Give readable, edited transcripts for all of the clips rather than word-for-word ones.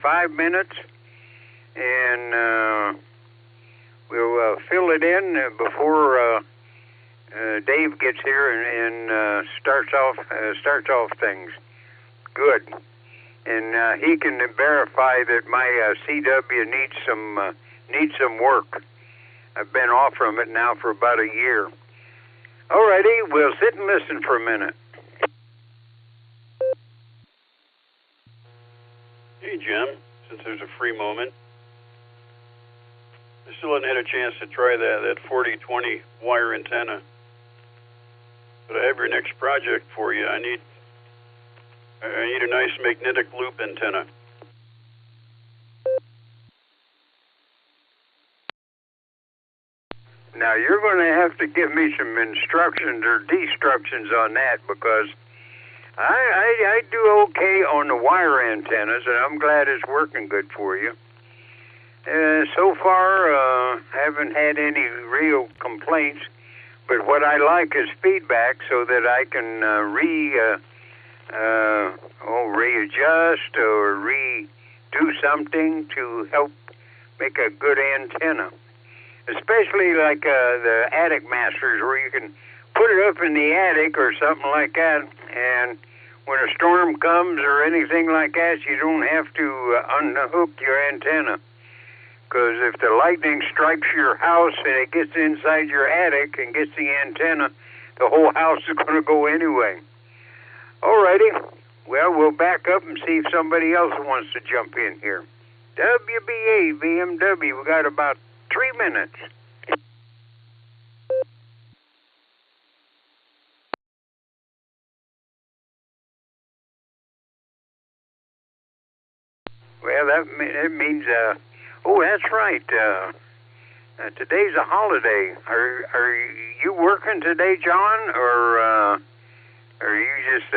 5 minutes, and we'll fill it in before Dave gets here and starts off things. Good, and he can verify that my CW needs some work. I've been off from it now for about a year. Alrighty, we'll sit and listen for a minute. Hey, Jim, since there's a free moment, I still haven't had a chance to try that 40-20 wire antenna. But I have your next project for you. I need a nice magnetic loop antenna. Now, you're going to have to give me some instructions or destructions on that, because I do okay on the wire antennas, and I'm glad it's working good for you. So far, haven't had any real complaints, but what I like is feedback so that I can readjust or redo something to help make a good antenna. Especially like the attic masters, where you can put it up in the attic or something like that, and when a storm comes or anything like that, you don't have to unhook your antenna. Because if the lightning strikes your house and it gets inside your attic and gets the antenna, the whole house is going to go anyway. Alrighty, well, we'll back up and see if somebody else wants to jump in here. WBA, BMW, we got about 3 minutes. Well, that means, oh, that's right. Today's a holiday. Are you working today, John, or are you just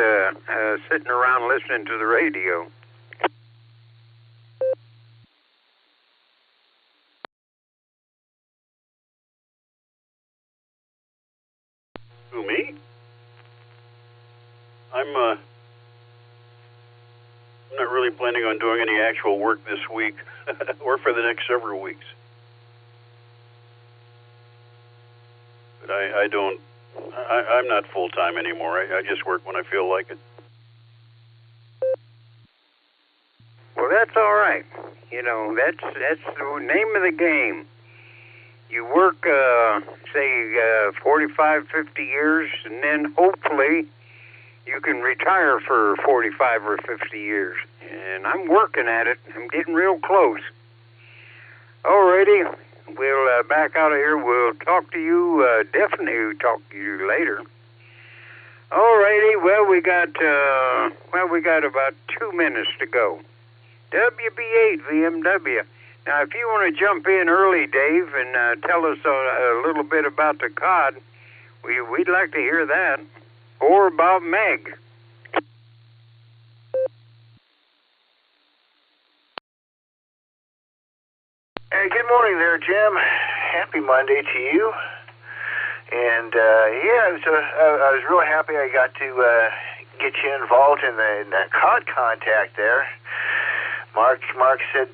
sitting around listening to the radio? Who, me? I'm not really planning on doing any actual work this week or for the next several weeks. But I'm not full-time anymore. I just work when I feel like it. Well, that's all right. You know, that's the name of the game. You work, say, 45, 50 years, and then hopefully you can retire for 45 or 50 years. And I'm working at it. I'm getting real close. Alrighty, we'll back out of here. We'll talk to you, definitely talk to you later. Alrighty, well, we got about 2 minutes to go. WB8 VMW. Now, if you want to jump in early, Dave, and tell us a little bit about the cod, we'd like to hear that. Or about Meg. Hey, good morning there, Jim. Happy Monday to you. And, I was really happy I got to get you involved in that cod contact there. Mark said,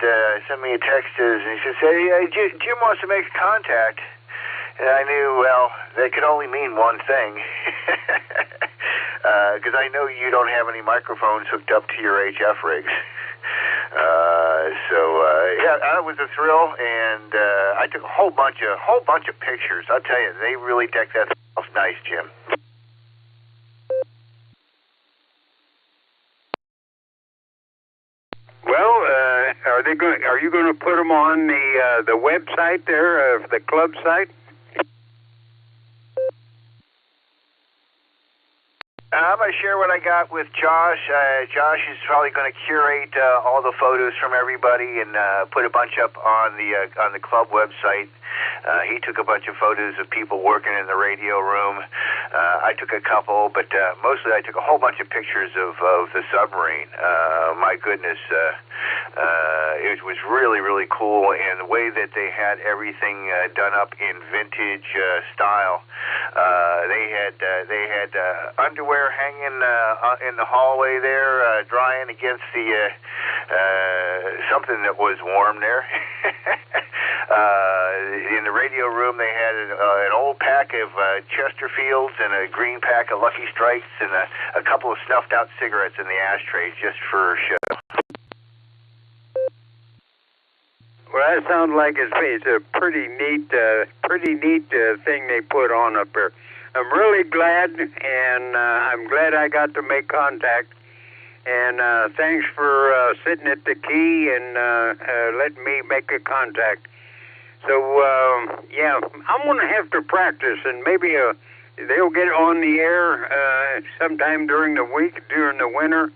send me a text, and he said, hey, Jim wants to make a contact. And I knew, well, that could only mean one thing. Because I know you don't have any microphones hooked up to your HF rigs. That was a thrill, and I took a whole bunch of pictures. I'll tell you, they really decked that house nice, Jim. Well, are you going to put them on the website there, the club site? I'm going to share what I got with Josh. Josh is probably going to curate all the photos from everybody and put a bunch up on the club website. He took a bunch of photos of people working in the radio room. I took a couple, but mostly I took a whole bunch of pictures of the submarine. My goodness, it was really, really cool, and the way that they had everything done up in vintage style. They had underwear hanging in the hallway there, drying against the something that was warm there. In the radio room, they had an old pack of Chesterfields and a green pack of Lucky Strikes and a couple of snuffed out cigarettes in the ashtrays just for show. Well, that sounds like it's a pretty neat thing they put on up there. I'm really glad, and I'm glad I got to make contact. And thanks for sitting at the key and letting me make a contact. So, yeah, I'm going to have to practice, and maybe they'll get on the air sometime during the week, during the winter,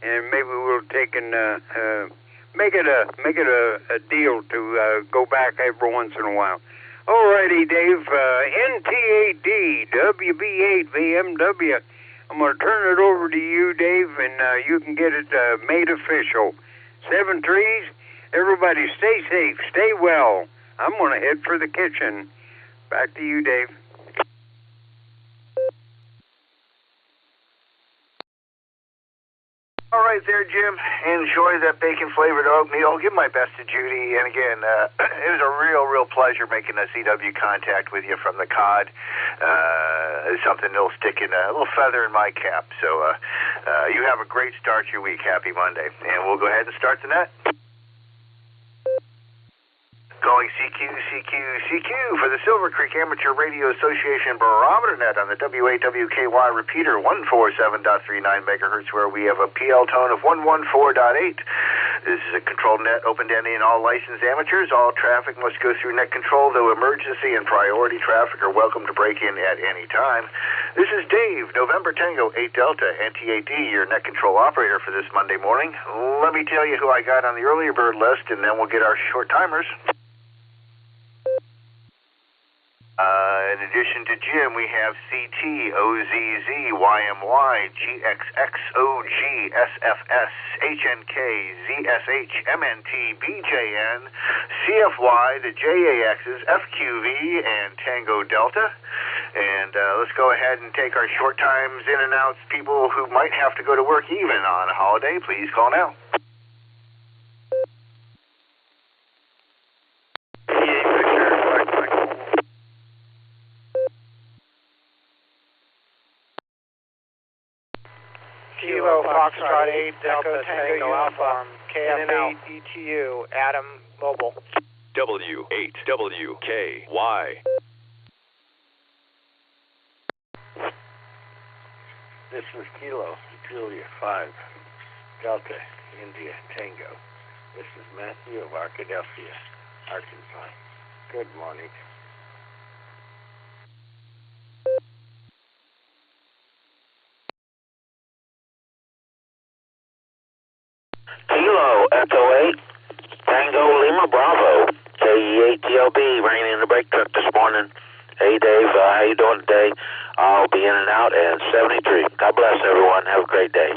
and maybe we'll take and make it a deal to go back every once in a while. Alrighty, Dave, NTAD, WB8, VMW. I'm going to turn it over to you, Dave, and you can get it made official. 7 trees. Everybody stay safe, stay well. I'm going to head for the kitchen. Back to you, Dave. All right there, Jim. Enjoy that bacon-flavored oatmeal. Give my best to Judy. And again, it was a real pleasure making a CW contact with you from the COD. Something that'll stick in a little feather in my cap. So you have a great start to your week. Happy Monday. And we'll go ahead and start the net. Going CQ for the Silvercreek Amateur Radio Association Barometer Net on the WAWKY repeater 147.39 megahertz, where we have a PL tone of 114.8. This is a controlled net, open to any and all licensed amateurs. All traffic must go through net control, though emergency and priority traffic are welcome to break in at any time. This is Dave, November Tango 8 Delta, NTAD, your net control operator for this Monday morning. Let me tell you who I got on the earlier bird list, and then we'll get our short timers. In addition to Jim, we have CT, OZZ, YMY, GXXOG, SFS, HNK, ZSH, MNT, BJN, CFY, the JAXs, FQV, and Tango Delta. And let's go ahead and take our short times in and outs. People who might have to go to work even on a holiday, please call now. Kilo Foxtrot 8 Delta Tango Alpha KF8 ETU Adam Mobile W8WKY. This is Kilo Julia 5 Delta India Tango. This is Matthew of Arkadelphia, Arkansas. Good morning. Kilo Echo 8 Tango Lima Bravo KE8TLB, bringing in the brake truck this morning. Hey Dave, how you doing today? I'll be in and out at 73. God bless everyone. Have a great day.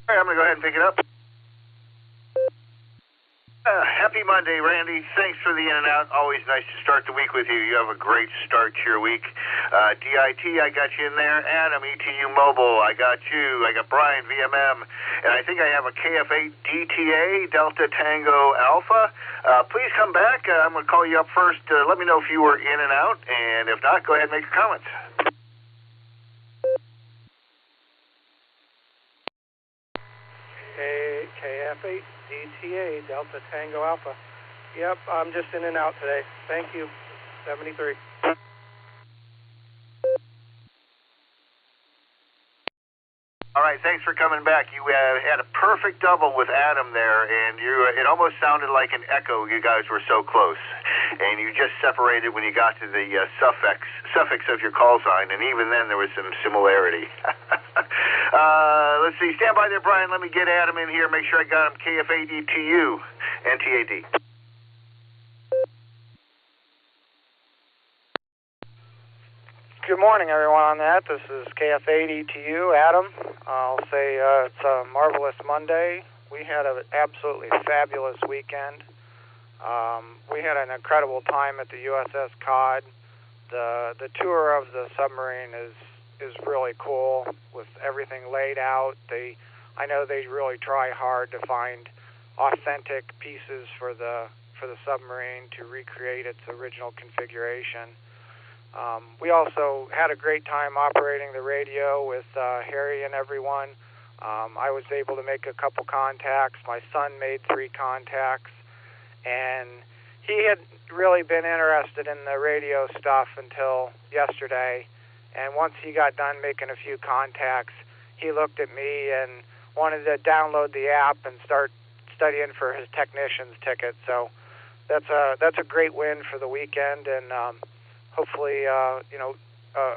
All right, I'm going to go ahead and pick it up. Happy Monday, Randy. Thanks for the in and out. Always nice to start the week with you. You have a great start to your week. DIT, I got you in there. Adam, ETU Mobile, I got you. I got Brian, VMM. And I think I have a KF8 DTA, Delta Tango Alpha. Please come back. I'm going to call you up first. Let me know if you were in and out. And if not, go ahead and make your comments. KF8 DTA Delta Tango Alpha. Yep, I'm just in and out today. Thank you. 73. All right, thanks for coming back. You had a perfect double with Adam there, and it almost sounded like an echo. You guys were so close. And you just separated when you got to the suffix of your call sign, and even then there was some similarity. Let's see. Stand by there, Brian. Let me get Adam in here. Make sure I got him. KF8ETU, NTAD. Good morning, everyone on that. This is KF8ETU, Adam. I'll say it's a marvelous Monday. We had an absolutely fabulous weekend. We had an incredible time at the USS Cod. The tour of the submarine is really cool with everything laid out. I know they really try hard to find authentic pieces for the submarine to recreate its original configuration. We also had a great time operating the radio with Harry and everyone. I was able to make a couple contacts. My son made 3 contacts, and he had really been interested in the radio stuff until yesterday. And once he got done making a few contacts, he looked at me and wanted to download the app and start studying for his technician's ticket. So that's a great win for the weekend, and hopefully, a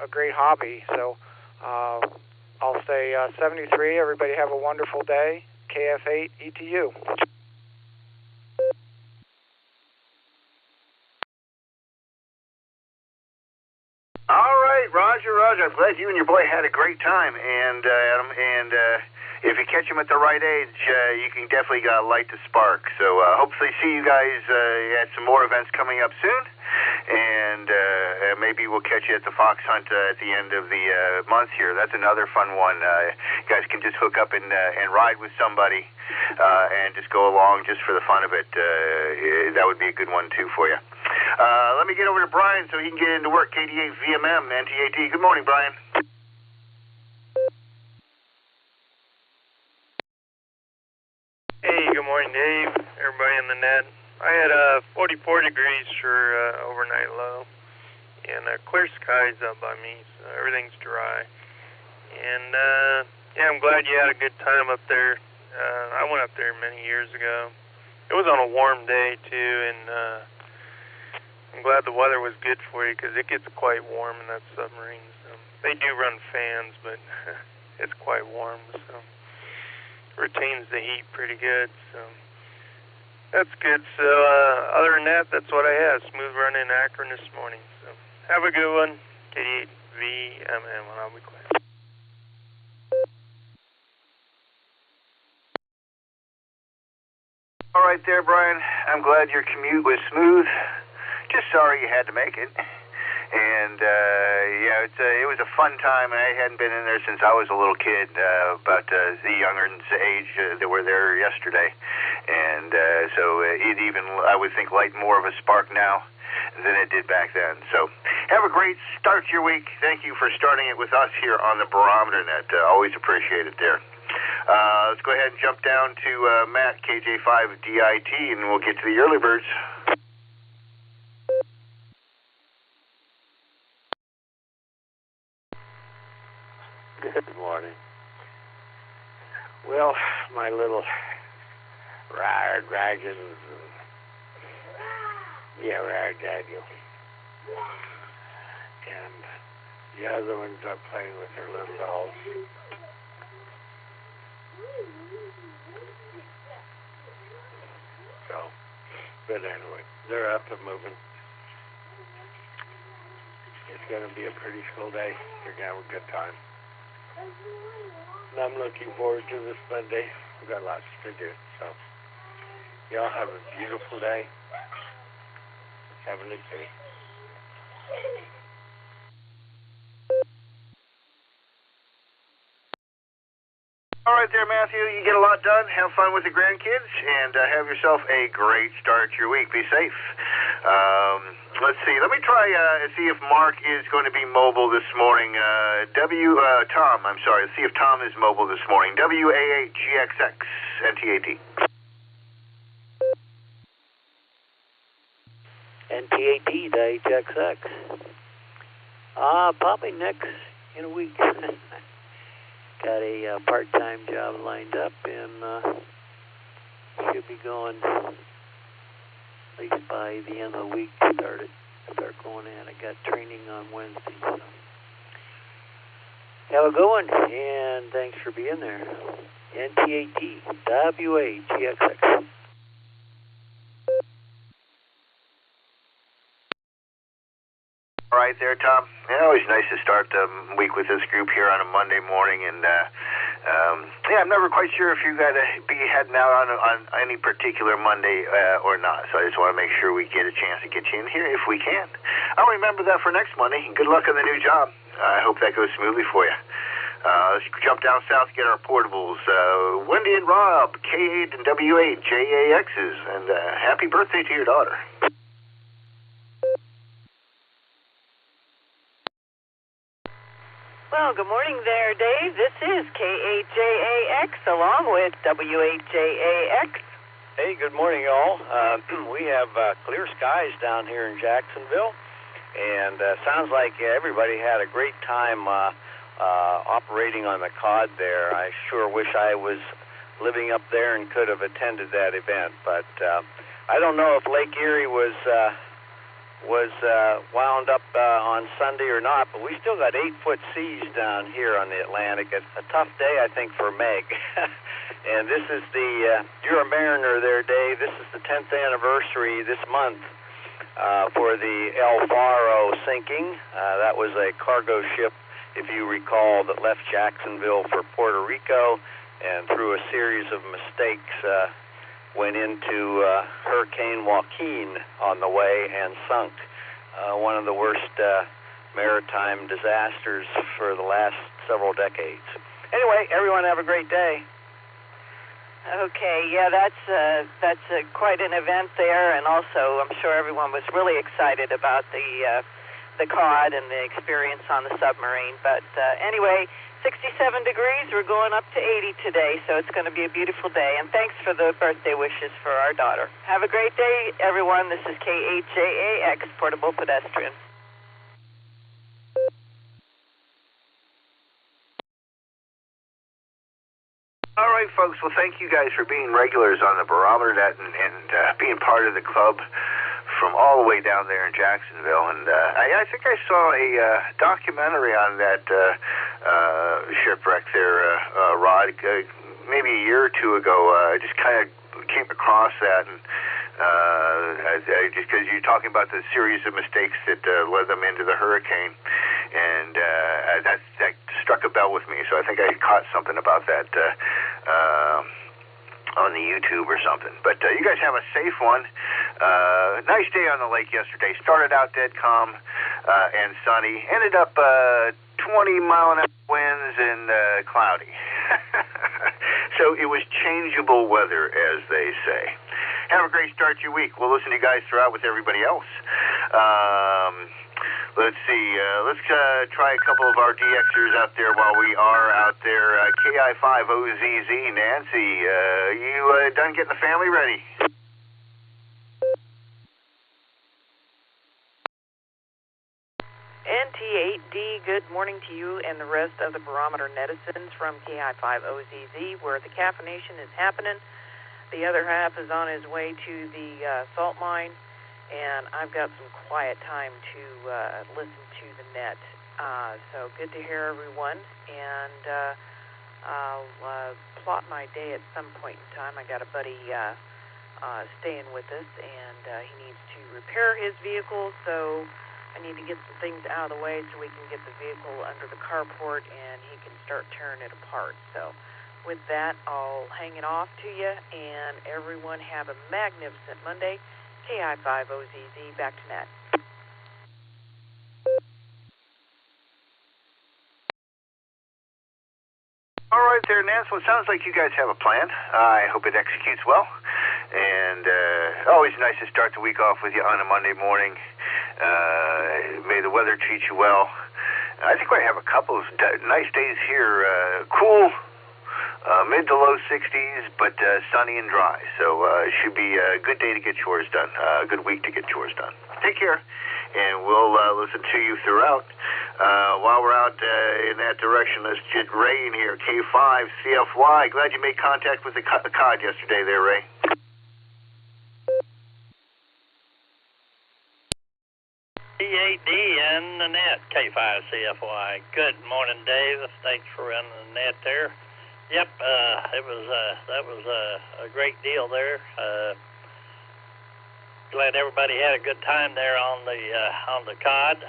great hobby. So I'll say 73. Everybody have a wonderful day. KF8 ETU. All right, Roger. I'm glad you and your boy had a great time. And Adam, if you catch him at the right age, you can definitely light the spark. So hopefully see you guys at some more events coming up soon. And maybe we'll catch you at the fox hunt at the end of the month here. That's another fun one. You guys can just hook up and ride with somebody and just go along just for the fun of it. That would be a good one, too, for you. Let me get over to Brian so he can get into work. KD8 VMM, NTAD. Good morning, Brian. Hey, good morning, Dave. Everybody in the net. I had 44 degrees for overnight low, and clear skies up by me, so everything's dry. And I'm glad you had a good time up there. I went up there many years ago. It was on a warm day too, and I'm glad the weather was good for you because it gets quite warm in that submarine. So they do run fans, but it's quite warm, so retains the heat pretty good. So. That's good. So other than that, that's what I had. Smooth run in Akron this morning. So have a good one. KD8 VMM, and I'll be quiet. All right there, Brian. I'm glad your commute was smooth. Just sorry you had to make it. And it was a fun time. I hadn't been in there since I was a little kid, about the younger's age that were there yesterday. And so it even, I would think, light more of a spark now than it did back then. So have a great start to your week. Thank you for starting it with us here on the Barometer Net. Always appreciate it there. Let's go ahead and jump down to Matt, KJ5DIT, and we'll get to the early birds. Good morning. Well, my little rare dragons and rare Daniel. And the other ones are playing with their little dolls. So, but anyway, they're up and moving. It's going to be a pretty full day. You're going to have a good time. And I'm looking forward to this Monday. We've got lots to do. So, y'all have a beautiful day. Have a good day. All right there, Matthew. You get a lot done. Have fun with the grandkids, and have yourself a great start to your week. Be safe. Let's see. Let me try see if Mark is going to be mobile this morning. Tom. I'm sorry. Let's see if Tom is mobile this morning. WA8GXX NTAD. NTAD to HXX. Probably next in a week. Got a part-time job lined up, and should be going at least by the end of the week to start going in. I got training on Wednesday. So. Have a good one, and thanks for being there. NTAD, WAGXX. All right there, Tom. Yeah, always nice to start the week with this group here on a Monday morning, and yeah, I'm never quite sure if you're going to be heading out on any particular Monday or not, so I just want to make sure we get a chance to get you in here if we can. I'll remember that for next Monday. Good luck on the new job. I hope that goes smoothly for you. Let's jump down south, get our portables. Wendy and Rob, K8 and W8, JAXs, and happy birthday to your daughter. Well, good morning there, Dave. This is K8JAX along with W8JAX. Hey, good morning, y'all. We have clear skies down here in Jacksonville, and sounds like everybody had a great time operating on the COD there. I sure wish I was living up there and could have attended that event, but I don't know if Lake Erie was wound up on Sunday or not, but we still got 8-foot seas down here on the Atlantic. A tough day, I think, for Meg. And this is you're a mariner there, Dave. This is the 10th anniversary this month for the El Faro sinking. That was a cargo ship, if you recall, that left Jacksonville for Puerto Rico and through a series of mistakes went into Hurricane Joaquin on the way and sunk. One of the worst maritime disasters for the last several decades. Anyway, everyone have a great day. Okay, yeah, that's quite an event there, and also I'm sure everyone was really excited about the COD and the experience on the submarine. But anyway, 67 degrees. We're going up to 80 today, so it's going to be a beautiful day. And thanks for the birthday wishes for our daughter. Have a great day, everyone. This is K8JAX, Portable Pedestrian. All right, folks. Well, thank you guys for being regulars on the Barometer Net and being part of the club from all the way down there in Jacksonville. And I think I saw a documentary on that shipwreck there, Rod, maybe a year or two ago. I just kind of came across that, and just because you're talking about the series of mistakes that led them into the hurricane, and that struck a bell with me. So I think I caught something about that on the YouTube or something. But you guys have a safe one. Nice day on the lake yesterday. Started out dead calm and sunny. Ended up 20-mile-an-hour winds and cloudy. So it was changeable weather, as they say. Have a great start to your week. We'll listen to you guys throughout with everybody else. Let's see. Let's try a couple of our DXers out there while we are out there. KI5OZZ, Nancy, you done getting the family ready? NT8D, good morning to you and the rest of the Barometer netizens from KI5OZZ, where the caffeination is happening. The other half is on his way to the salt mine, and I've got some quiet time to listen to the net. So good to hear everyone, and I'll plot my day at some point in time. I got a buddy staying with us, and he needs to repair his vehicle, so I need to get some things out of the way so we can get the vehicle under the carport and he can start tearing it apart. So with that, I'll hang it off to you, and everyone have a magnificent Monday. KI5OZZ, back to net. All right there, Nance. Well, it sounds like you guys have a plan. I hope it executes well. And always nice to start the week off with you on a Monday morning. May the weather treat you well. I think we have a couple of nice days here. Cool, mid to low 60s, but sunny and dry. So it should be a good day to get chores done. A good week to get chores done. Take care, and we'll listen to you throughout. While we're out in that direction, let's get Ray in here. K5 CFY. Glad you made contact with the COD yesterday there, Ray. T8D and the net, K5CFY. Good morning, Dave. Thanks for running the net there. Yep, that was a great deal there. glad everybody had a good time there on the cod.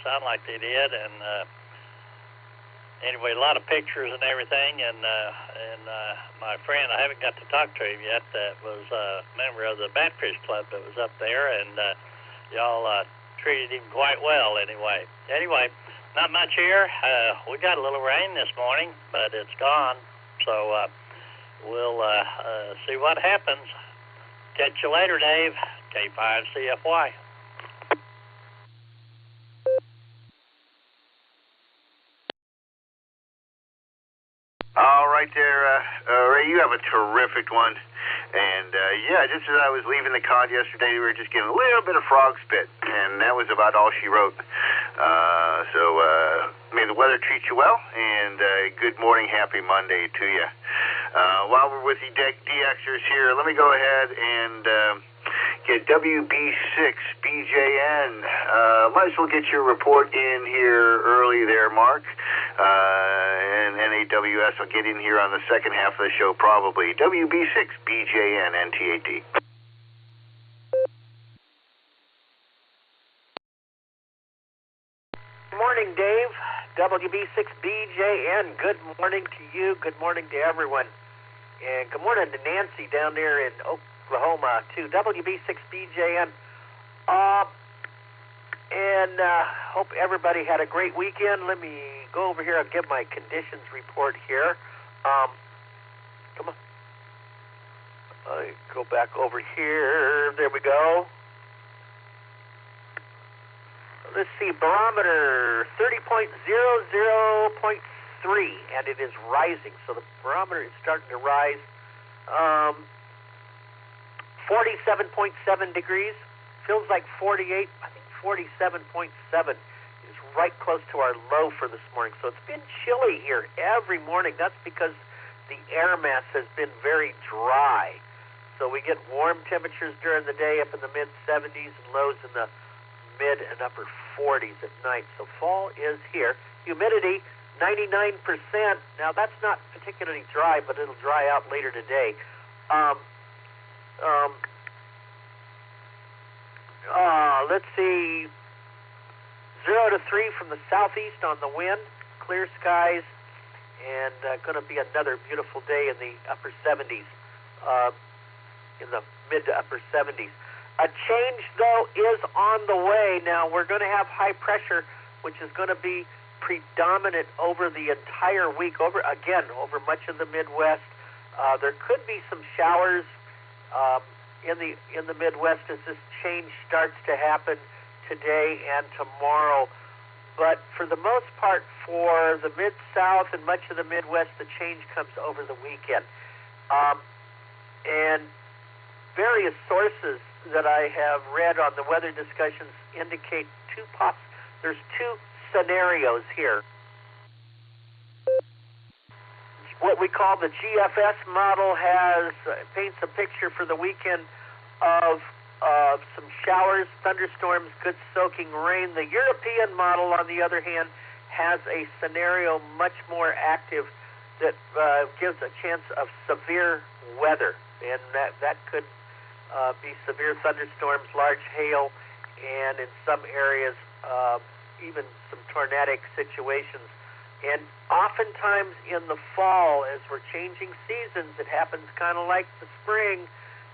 Sound like they did, and anyway, a lot of pictures and everything. And my friend, I haven't got to talk to him yet. That was a member of the Batfish Club that was up there, and y'all treated him quite well. Anyway, not much here. We got a little rain this morning, but it's gone. So we'll see what happens. Catch you later, Dave. K5CFY. All right there, Ray, you have a terrific one. And, yeah, just as I was leaving the cod yesterday, we were just getting a little bit of frog spit, and that was about all she wrote. So may the weather treat you well, and good morning, happy Monday to you. While we're with the DXers here, let me go ahead and get WB6BJN. Might as well get your report in here early there, Mark. And NAWS will get in here on the second half of the show probably. WB6BJN NTAD. Good morning, Dave. WB6BJN. Good morning to you. Good morning to everyone. And good morning to Nancy down there in Oklahoma, too. WB6BJN. And hope everybody had a great weekend. Let me go over here and give my conditions report here. Come on. I go back over here. There we go. Let's see, barometer 30.00.3, and it is rising. So the barometer is starting to rise. 47.7 degrees. Feels like 48. I think 47.7 is right close to our low for this morning. So it's been chilly here every morning. That's because the air mass has been very dry. So we get warm temperatures during the day up in the mid-70s and lows in the mid and upper 40s at night. So fall is here. Humidity, 99%. Now, that's not particularly dry, but it'll dry out later today. Let's see, 0 to 3 from the southeast on the wind, clear skies, and going to be another beautiful day in the upper 70s, in the mid to upper 70s. A change, though, is on the way. Now, we're going to have high pressure, which is going to be predominant over the entire week, over much of the Midwest. There could be some showers in the Midwest as this change starts to happen today and tomorrow. But for the most part, for the Mid-South and much of the Midwest, the change comes over the weekend. And various sources that I have read on the weather discussions indicate there's two scenarios here. What we call the GFS model paints a picture for the weekend of some showers, thunderstorms, good soaking rain. The European model, on the other hand, has a scenario much more active that gives a chance of severe weather, and that could be severe thunderstorms, large hail, and in some areas even some tornadic situations. And oftentimes in the fall, as we're changing seasons, it happens kind of like the spring.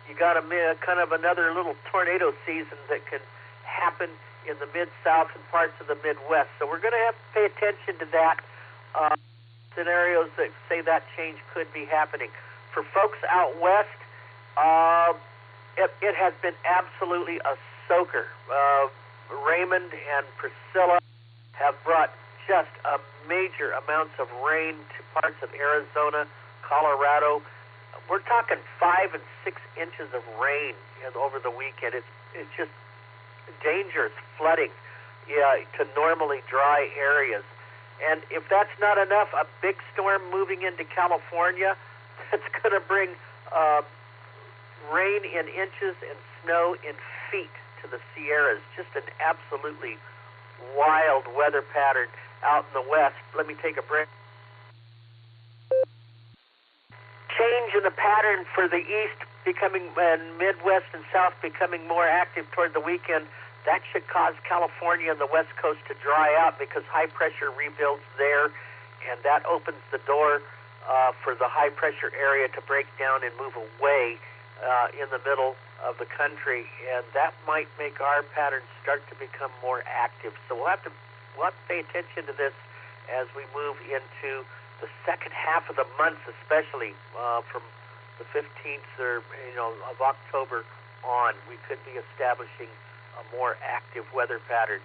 You got kind of another little tornado season that can happen in the Mid-South and parts of the Midwest. So we're going to have to pay attention to that. Scenarios that say that change could be happening. For folks out west, it has been absolutely a soaker. Raymond and Priscilla have brought just major amounts of rain to parts of Arizona, Colorado. We're talking 5 and 6 inches of rain over the weekend. It's just dangerous flooding to normally dry areas. And if that's not enough, a big storm moving into California that's going to bring rain in inches and snow in feet to the Sierras. Just an absolutely wild weather pattern out in the west. Let me take a break. Change in the pattern for the east becoming, and Midwest and South becoming more active toward the weekend, that should cause California and the West Coast to dry out because high pressure rebuilds there, and that opens the door for the high pressure area to break down and move away in the middle of the country, and that might make our patterns start to become more active. So we'll have to pay attention to this as we move into the second half of the month, especially from the 15th of October on. We could be establishing a more active weather pattern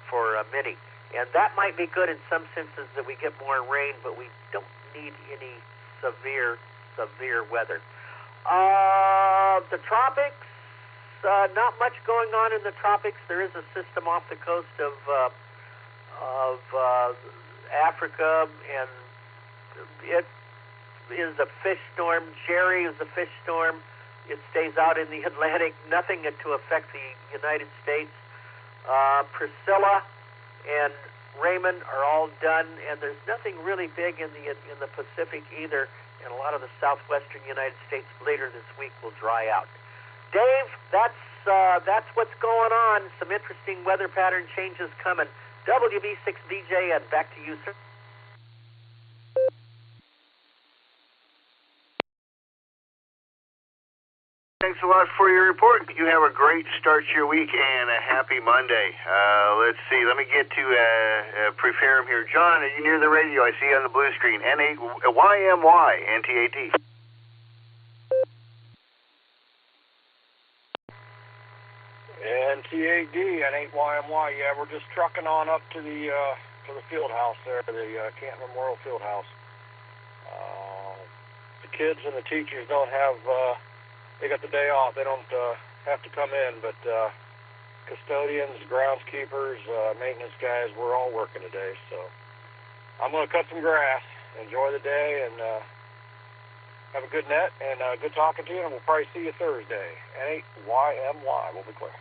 for Mini, and that might be good in some senses that we get more rain, but we don't need any severe weather. The tropics, not much going on in the tropics. There is a system off the coast of Africa, and it is a fish storm. Jerry is a fish storm. It stays out in the Atlantic. Nothing to affect the United States. Priscilla and Raymond are all done, and there's nothing really big in the Pacific either. And a lot of the southwestern United States later this week will dry out. Dave, that's what's going on. Some interesting weather pattern changes coming. WB6DJ, and back to you, sir. Thanks a lot for your report. You have a great start to your week and a happy Monday. Let's see. Let me get to Preferum here. John, are you near the radio? I see you on the blue screen. N8YMY, NTAD. NTAD, N8YMY. Yeah, we're just trucking on up to the field house there, the Canton Memorial Field House. The kids and the teachers don't have... they got the day off. They don't have to come in, but custodians, groundskeepers, maintenance guys, we're all working today. So I'm going to cut some grass, enjoy the day, and have a good net, and good talking to you, and we'll probably see you Thursday. N8YMY, we'll be clear.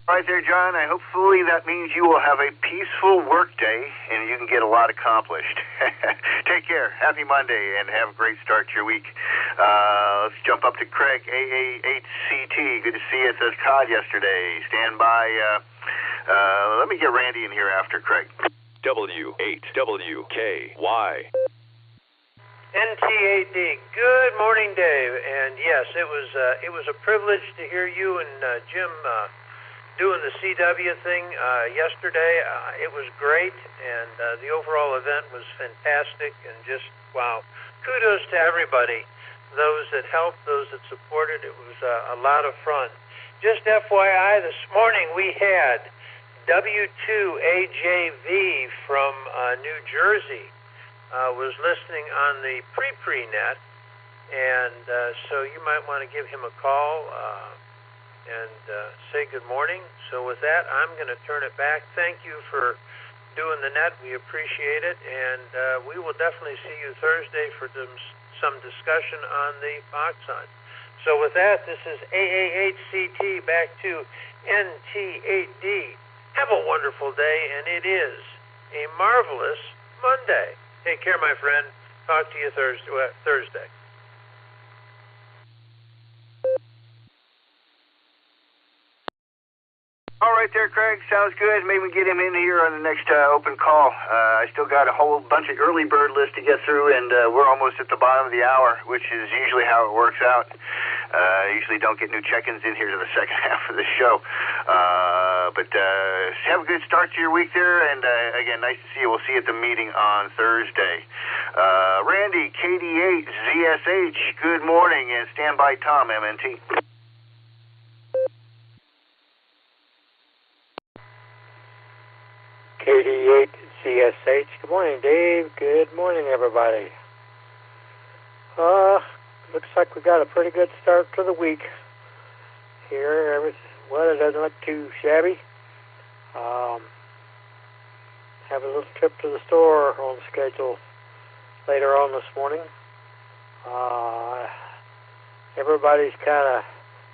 All right there, John. Hopefully that means you will have a peaceful work day and you can get a lot accomplished. Take care. Happy Monday and have a great start to your week. Let's jump up to Craig, AA8CT. Good to see you at the COD yesterday. Stand by. Let me get Randy in here after Craig. W8WKY. NTAD. Good morning, Dave. And yes, it was a privilege to hear you and Jim doing the CW thing yesterday. It was great, and the overall event was fantastic, and just, wow. Kudos to everybody, those that helped, those that supported. It was a lot of fun. Just FYI, this morning we had W2AJV from New Jersey was listening on the pre-net, and so you might want to give him a call and say good morning. So with that, I'm going to turn it back. Thank you for doing the net. We appreciate it, and we will definitely see you Thursday for some discussion on the Fox Hunt. So with that, this is AA8CT back to NT8D. Have a wonderful day, and it is a marvelous Monday. Take care, my friend. Talk to you Thursday. All right there, Craig. Sounds good. Maybe get him in here on the next open call. I still got a whole bunch of early bird lists to get through, and we're almost at the bottom of the hour, which is usually how it works out. I usually don't get new check-ins in here to the second half of the show. But have a good start to your week there, and again, nice to see you. We'll see you at the meeting on Thursday. Randy, KD8ZSH, good morning, and stand by Tom, MNT. KD8CSH. Good morning, Dave. Good morning, everybody. Looks like we got a pretty good start to the week here. Weather doesn't look too shabby. Have a little trip to the store on schedule later on this morning. Everybody's kind of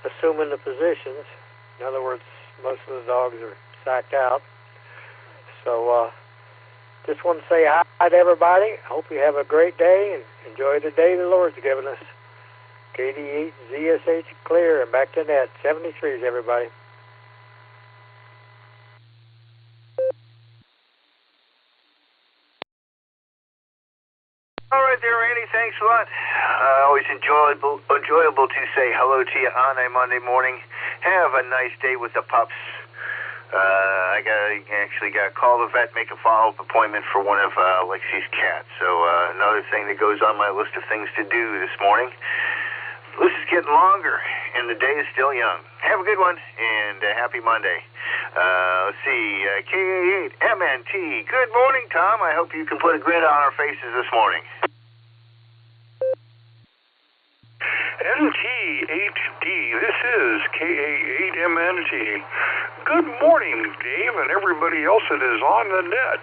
assuming the positions. In other words, most of the dogs are sacked out. So just want to say hi to everybody. I hope you have a great day and enjoy the day the Lord's given us. KD8 ZSH clear and back to net. 73s, everybody. All right there, Randy. Thanks a lot. Always enjoyable to say hello to you on a Monday morning. Have a nice day with the pups. I actually got to call the vet, make a follow-up appointment for one of Lexi's cats. So another thing that goes on my list of things to do this morning. The list is getting longer, and the day is still young. Have a good one, and happy Monday. Let's see, KA8MNT. Good morning, Tom. I hope you can put a grin on our faces this morning. NT8D, this is KA8MNT. Good morning, Dave, and everybody else that is on the net.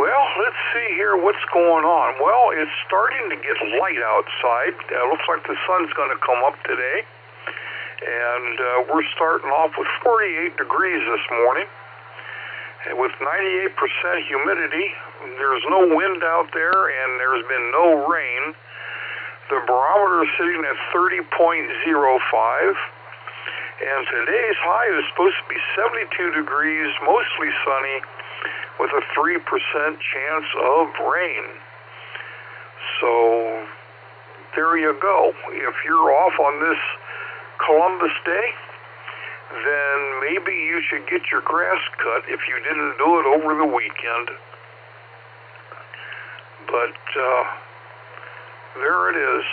Well, let's see here what's going on. Well, it's starting to get light outside. Looks like the sun's going to come up today. And we're starting off with 48 degrees this morning. And with 98% humidity, there's no wind out there, and there's been no rain. The barometer is sitting at 30.05. And today's high is supposed to be 72 degrees, mostly sunny, with a 3% chance of rain. So there you go. If you're off on this Columbus Day, then maybe you should get your grass cut if you didn't do it over the weekend. But there it is.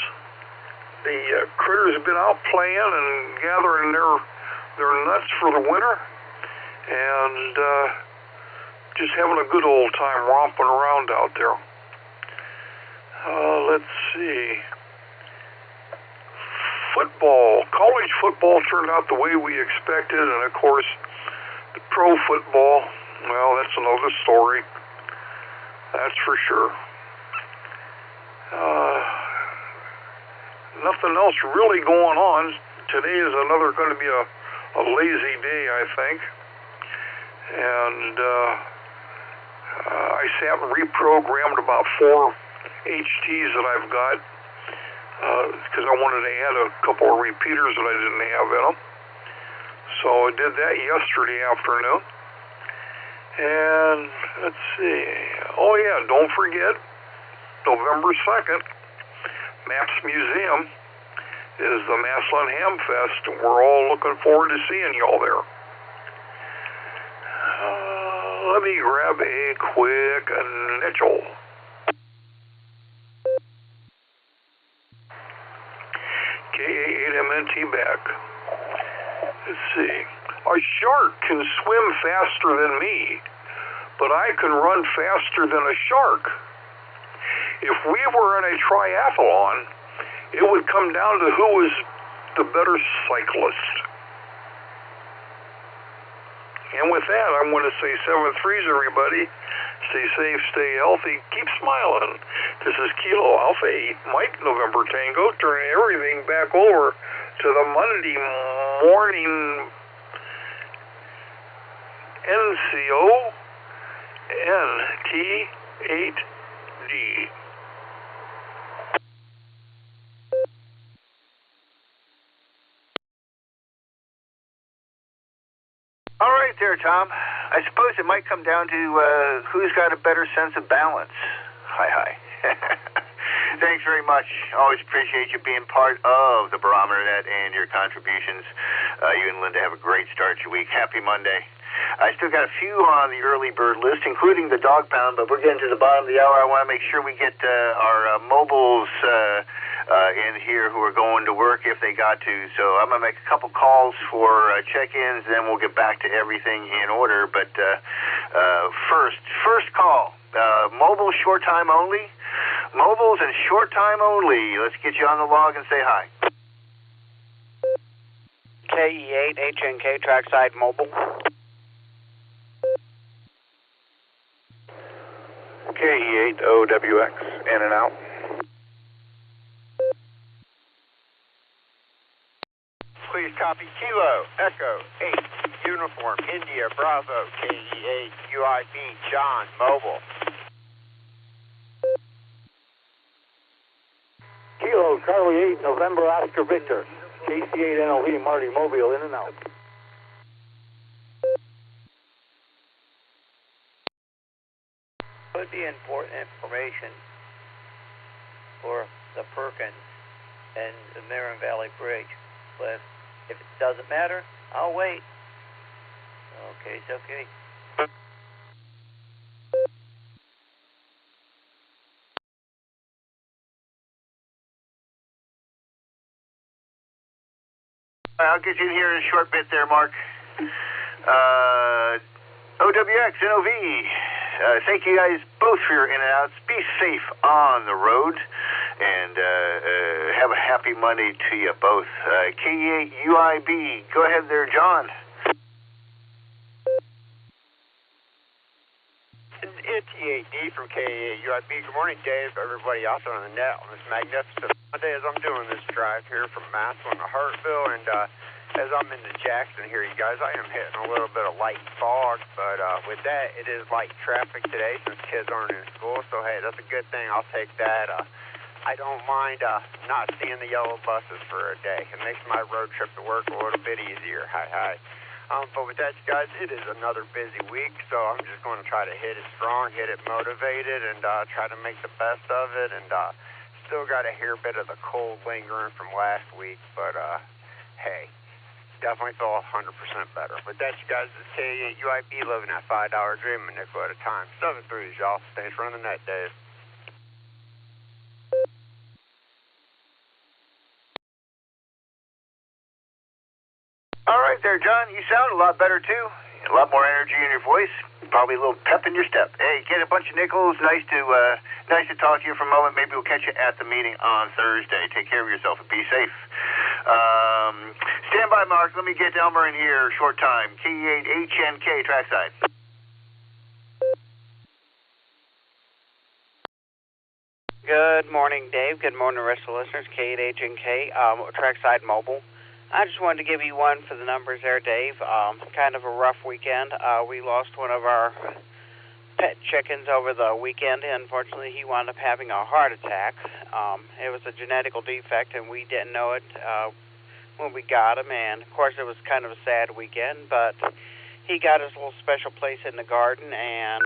The critters have been out playing and gathering their nuts for the winter, and just having a good old time romping around out there. Let's see. Football. College football turned out the way we expected, and of course, the pro football, well, that's another story. That's for sure. Nothing else really going on. Today is going to be a lazy day, I think. And I sat and reprogrammed about 4 HTs that I've got because I wanted to add a couple of repeaters that I didn't have in them. So I did that yesterday afternoon. And let's see. Oh, yeah, don't forget, November 2nd, Maps Museum is the Maslin Ham Fest, and we're all looking forward to seeing y'all there. Let me grab a quick initial. KA8MNT back. Let's see. A shark can swim faster than me, but I can run faster than a shark. If we were in a triathlon, it would come down to who was the better cyclist. And with that, I want to say 7-3s, everybody. Stay safe, stay healthy, keep smiling. This is Kilo Alpha 8, Mike November Tango, turning everything back over to the Monday morning NCO NT8D. All right there, Tom. I suppose it might come down to who's got a better sense of balance. Hi. Thanks very much. Always appreciate you being part of the Barometer Net and your contributions. You and Linda have a great start to your week. Happy Monday. I still got a few on the early bird list, including the dog pound, but we're getting to the bottom of the hour. I want to make sure we get our mobiles in here who are going to work if they got to. So I'm going to make a couple calls for check-ins, then we'll get back to everything in order. But first call, mobile short time only. Mobiles and short time only. Let's get you on the log and say hi. KE8 HNK trackside mobile. KE8 OWX in and out. Please copy Kilo Echo 8 Uniform, India, Bravo, KE8, UIB, John, Mobile. Kilo, Charlie 8, November, Oscar Victor. KC8 NLV, Marty, Mobile, in and out. Would be important information for the Perkins and the Marin Valley Bridge, but if it doesn't matter, I'll wait. Okay, it's okay. I'll get you in here in a short bit there, Mark. OWX, NOV, thank you guys both for your in and outs. Be safe on the road, and have a happy Monday to you both. KE8 UIB, go ahead there, John. NT8D from KE8 UIB. Good morning, Dave, everybody out there on the net on this magnificent Monday as I'm doing this drive here from Massillon to Hartville, and as I'm into Jackson here, you guys, I am hitting a little bit of light fog, but with that, it is light traffic today since kids aren't in school, so hey, that's a good thing. I'll take that. I don't mind not seeing the yellow buses for a day. It makes my road trip to work a little bit easier. Hi. But with that, you guys, it is another busy week, so I'm just going to try to hit it strong, hit it motivated, and try to make the best of it, and still got a hair bit of the cold lingering from last week, but hey, definitely feel 100% better. With that, you guys, this is KE8 UIB living that $5 dream, a nickel at a time. 7-3s, y'all. Thanks for running the net, Dave. All right there, John. You sound a lot better, too. A lot more energy in your voice. Probably a little pep in your step. Hey, get a bunch of nickels. Nice to talk to you for a moment. Maybe we'll catch you at the meeting on Thursday. Take care of yourself and be safe. Stand by, Mark. Let me get Elmer in here. Short time. KE8 HNK, trackside. Good morning, Dave. Good morning, the rest of the listeners. KE8 HNK, trackside mobile. I just wanted to give you one for the numbers there, Dave. Kind of a rough weekend. We lost one of our pet chickens over the weekend. Unfortunately, he wound up having a heart attack. It was a genetical defect, and we didn't know it when we got him. And, of course, it was kind of a sad weekend, but he got his little special place in the garden, and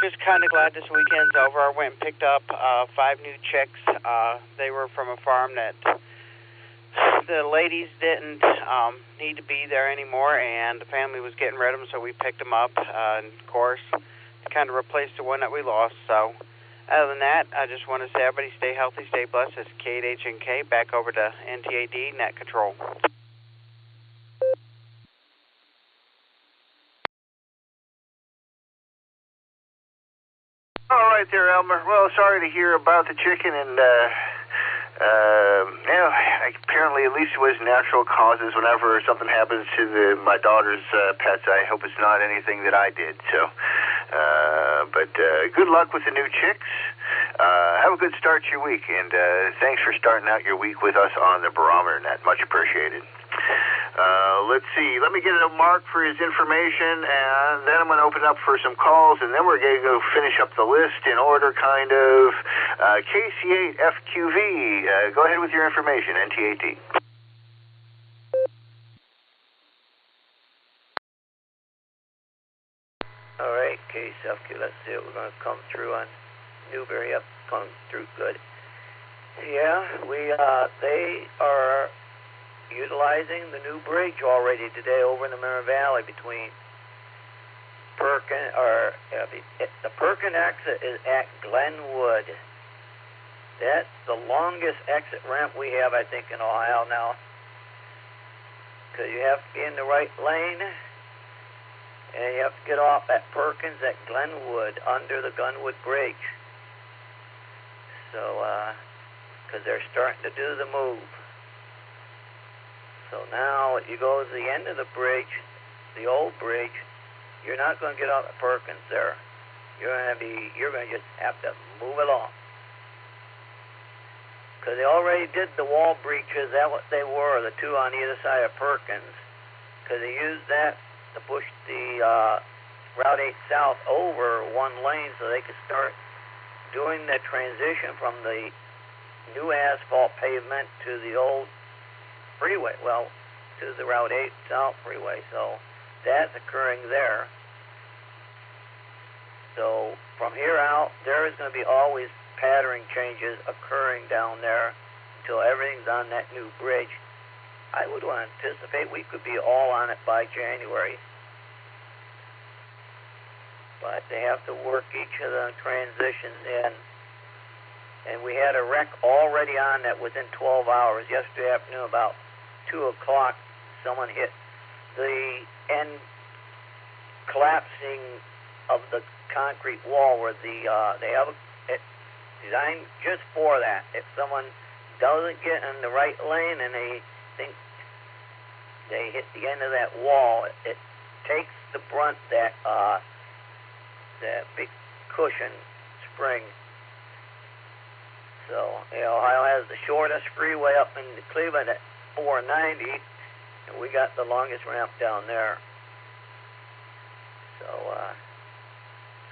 just kind of glad this weekend's over. I went and picked up 5 new chicks. They were from a farm that the ladies didn't need to be there anymore, and the family was getting rid of them, so we picked them up, and of course, kind of replaced the one that we lost. So, other than that, I just want to say everybody stay healthy, stay blessed. This is KE8 HNK, back over to NTAD, Net Control. All right there, Elmer. Well, sorry to hear about the chicken, and apparently at least it was natural causes. Whenever something happens to my daughter's pets, I hope it's not anything that I did. So, but good luck with the new chicks. Have a good start to your week, and thanks for starting out your week with us on the Barometer Net. Much appreciated. Let's see. Let me get a Mark for his information, and then I'm going to open up for some calls, and then we're going to go finish up the list in order, kind of. KC8 FQV, go ahead with your information, NTAT. All right, KCFQ, let's see what we're going to come through on Newberry. Up, come through good. Yeah, they are utilizing the new bridge already today over in the Marin Valley between the Perkin exit is at Glenwood. That's the longest exit ramp we have, I think, in Ohio now, because you have to be in the right lane, and you have to get off at Perkins at Glenwood under the Glenwood Bridge. So, because they're starting to do the move. So now you go to the end of the bridge, the old bridge, you're not going to get off at Perkins there. You're going to just have to move along. Because they already did the wall breaches. That's what they were, the two on either side of Perkins, because they used that to push the Route 8 South over one lane so they could start doing that transition from the new asphalt pavement to the old freeway, well, to the Route 8 South freeway. So that's occurring there. So from here out, there is going to be always patterning changes occurring down there until everything's on that new bridge. I would anticipate we could be all on it by January. But they have to work each of the transitions in. And we had a wreck already on that within 12 hours. Yesterday afternoon, about 2 o'clock, someone hit the end collapsing of the concrete wall where they have it designed just for that. If someone doesn't get in the right lane and they think they hit the end of that wall, it takes the brunt, that big cushion spring. So, Ohio has the shortest freeway up in Cleveland at 490, and we got the longest ramp down there.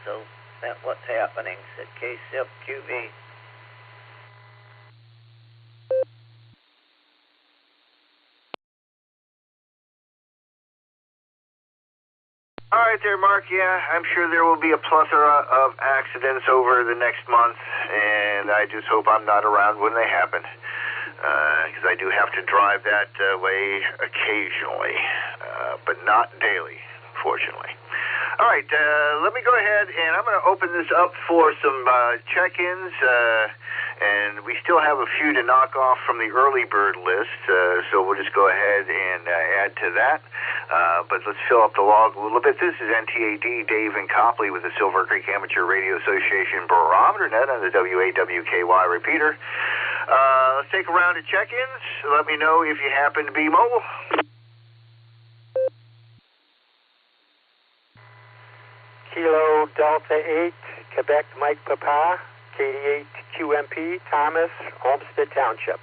So that's what's happening, said KCFQV. All right there, Mark. Yeah, I'm sure there will be a plethora of accidents over the next month, and I just hope I'm not around when they happen, because I do have to drive that way occasionally, but not daily, fortunately. All right, let me go ahead, and I'm going to open this up for some check-ins, and we still have a few to knock off from the early bird list, so we'll just go ahead and add to that. But let's fill up the log a little bit. This is NTAD Dave and Copley with the Silvercreek Amateur Radio Association Barometer Net on the WAWKY repeater. Let's take a round of check-ins. Let me know if you happen to be mobile. Kilo Delta 8, Quebec Mike Papa, KD8 QMP, Thomas, Olmsted Township.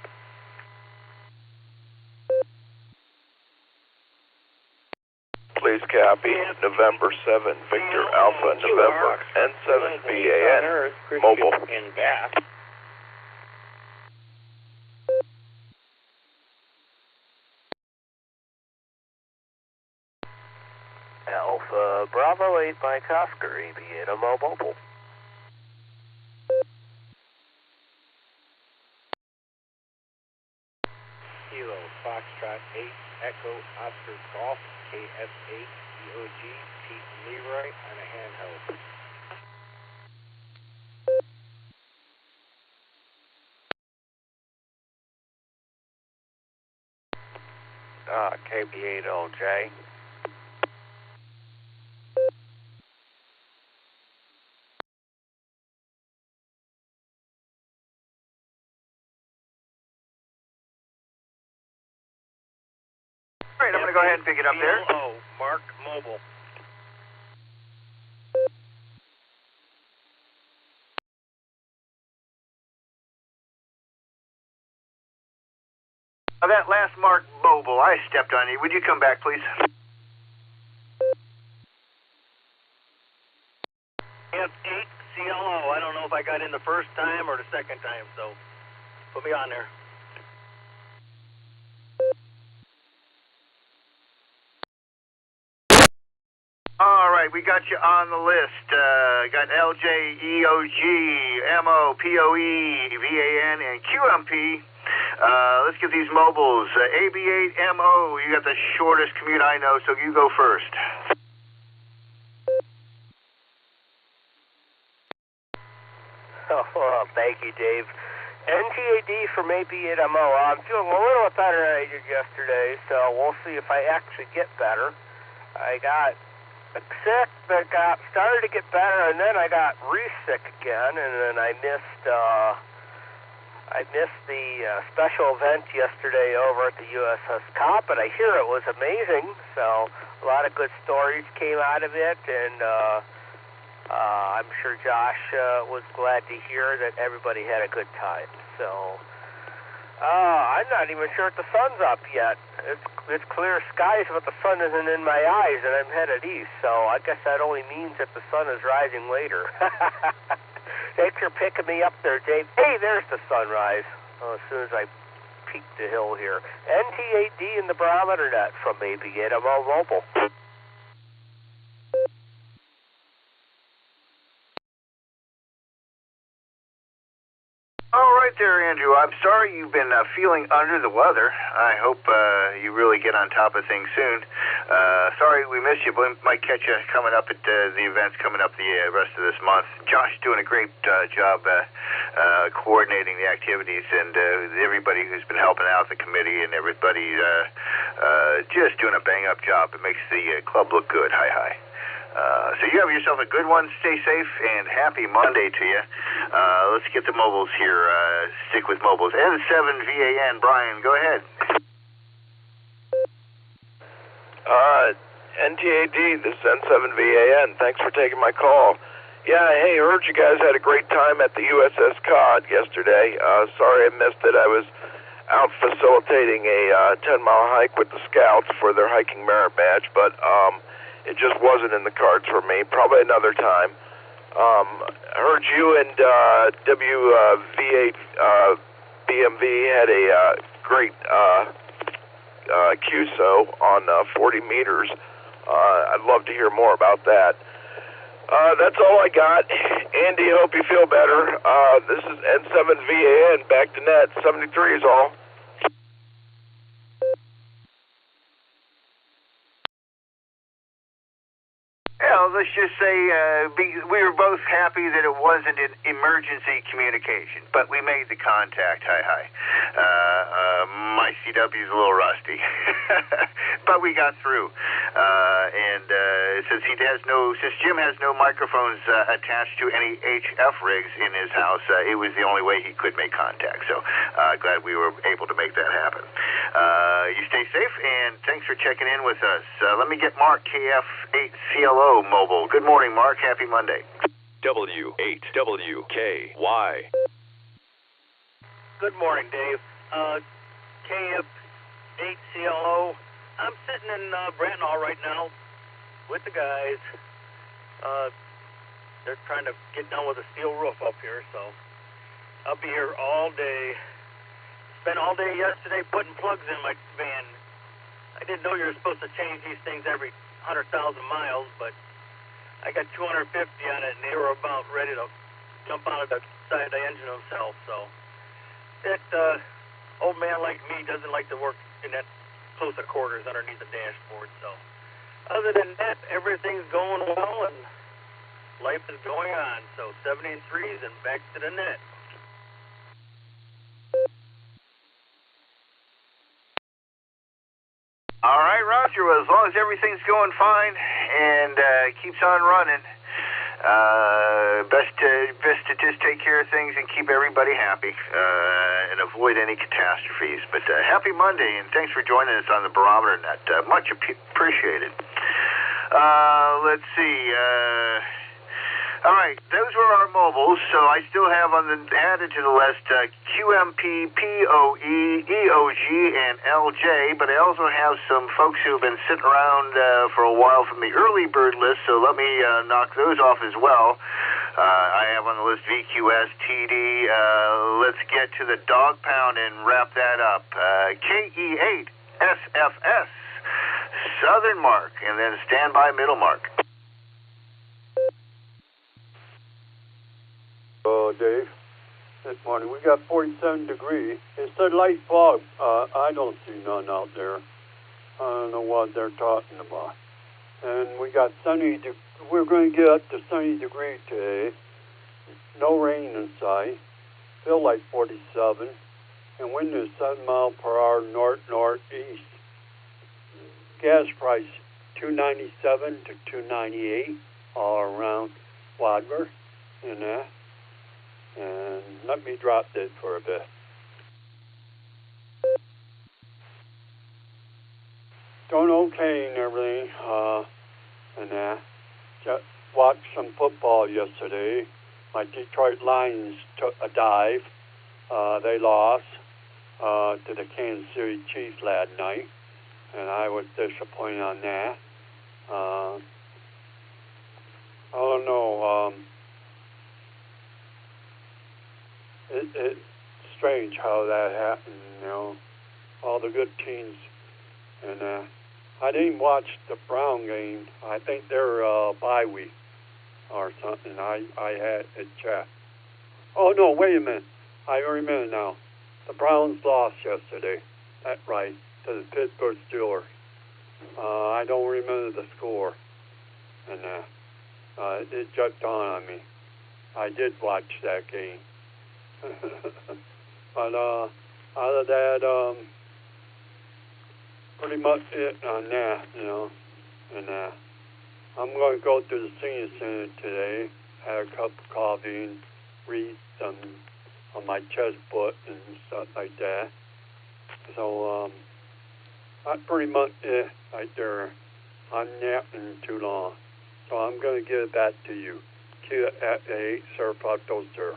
Please copy. November 7, Victor Alpha, November, N7 BAN, mobile. In Bath. Alpha Bravo 8 Mike Oscar, ABA mobile. Kilo Foxtrot 8, Echo Oscar Golf, KF8, EOG, Pete Leroy on a handheld. KB8LJ. All right, I'm going to go ahead and pick it up there. Oh, Mark Mobile. That last Mark Mobile, I stepped on you. Would you come back, please? F8 CLO. I don't know if I got in the first time or the second time, so put me on there. All right, we got you on the list. Got LJ, EOG, MO, POE, VAN, and QMP. Let's get these mobiles. AB8, MO, you got the shortest commute I know, so you go first. Oh, thank you, Dave. NTAD from AB8 MO. I'm feeling a little better than I did yesterday, so we'll see if I actually get better. I got sick, but started to get better, and then I got re-sick again, and then I missed the special event yesterday over at the USS Cop, but I hear it was amazing, so a lot of good stories came out of it, and I'm sure Josh was glad to hear that everybody had a good time. So I'm not even sure if the sun's up yet it's clear skies, but the sun isn't in my eyes, and I'm headed east. So I guess that only means that the sun is rising later. Thanks for picking me up there, Dave. Hey, there's the sunrise. As soon as I peek the hill here. NT8D in the Barometer Net from ABMO Mobile. All right there, Andrew. I'm sorry you've been feeling under the weather. I hope you really get on top of things soon. Sorry we missed you, but we might catch you coming up at the events coming up the rest of this month. Josh doing a great job coordinating the activities, and everybody who's been helping out the committee and everybody just doing a bang-up job. It makes the club look good. Hi. So you have yourself a good one. Stay safe, and happy Monday to you. Let's get the mobiles here. Stick with mobiles. N7VAN, Brian, go ahead. NTAD, this is N7VAN. Thanks for taking my call. Yeah, hey, heard you guys had a great time at the USS Cod yesterday. Sorry I missed it. I was out facilitating a 10-mile hike with the Scouts for their hiking merit badge, but it just wasn't in the cards for me. Probably another time. Heard you and WV8 BMV had a great QSO on 40 meters. I'd love to hear more about that. That's all I got. Andy, hope you feel better. This is N7VAN, back to net. 73 is all. Well, let's just say we were both happy that it wasn't an emergency communication, but we made the contact. Hi. My CW's a little rusty, but we got through. And since Jim has no microphones attached to any HF rigs in his house, it was the only way he could make contact. So glad we were able to make that happen. You stay safe, and thanks for checking in with us. Let me get Mark, KF8CLO Mobile. Good morning, Mark. Happy Monday. W8WKY. Good morning, Dave. KF8CLO. I'm sitting in Brantnall right now with the guys. They're trying to get done with a steel roof up here, so I'll be here all day. Spent all day yesterday putting plugs in my van. I didn't know you were supposed to change these things every 100,000 miles, but I got 250 on it, and they were about ready to jump out of the side of the engine themselves. So that old man like me doesn't like to work in that close of quarters underneath the dashboard. So other than that, everything's going well, and life is going on. So 73s and back to the net. All right, Roger. Well, as long as everything's going fine and keeps on running, best to just take care of things and keep everybody happy and avoid any catastrophes. But happy Monday, and thanks for joining us on the Barometer Net. Much appreciated. Let's see. All right, those were our mobiles, so I still have added to the list QMP, POE, EOG, and LJ, but I also have some folks who have been sitting around for a while from the early bird list, so let me knock those off as well. I have on the list VQS, TD. Let's get to the dog pound and wrap that up. KE8, SFS, Southern Mark, and then standby middle mark. Dave, this morning we got 47 degrees. It's a light fog. I don't see none out there. I don't know what they're talking about. And we got sunny. We're going to get up to sunny degrees today. No rain in sight. Feel like 47. And wind is 7 miles per hour north-northeast. Gas price $2.97 to $2.98 all around Wadler and that. And let me drop this for a bit. Doing okay and everything, and that. Just watched some football yesterday. My Detroit Lions took a dive. They lost to the Kansas City Chiefs last night. and I was disappointed on that. I don't know. It's strange how that happened, you know, all the good teams. And I didn't watch the Brown game. I think they're bye week or something. I had it checked. Oh, no, wait a minute. I remember now. The Browns lost yesterday. That's right, to the Pittsburgh Steelers. I don't remember the score. And it just dawned on me. I did watch that game. But other than that, pretty much it on that, you know. And I'm going to go to the senior center today, have a cup of coffee, and read some on my chest book and stuff like that. So that's pretty much it right there. I'm napping too long. So I'm going to give it back to you. Q at 8, Sir Proctor.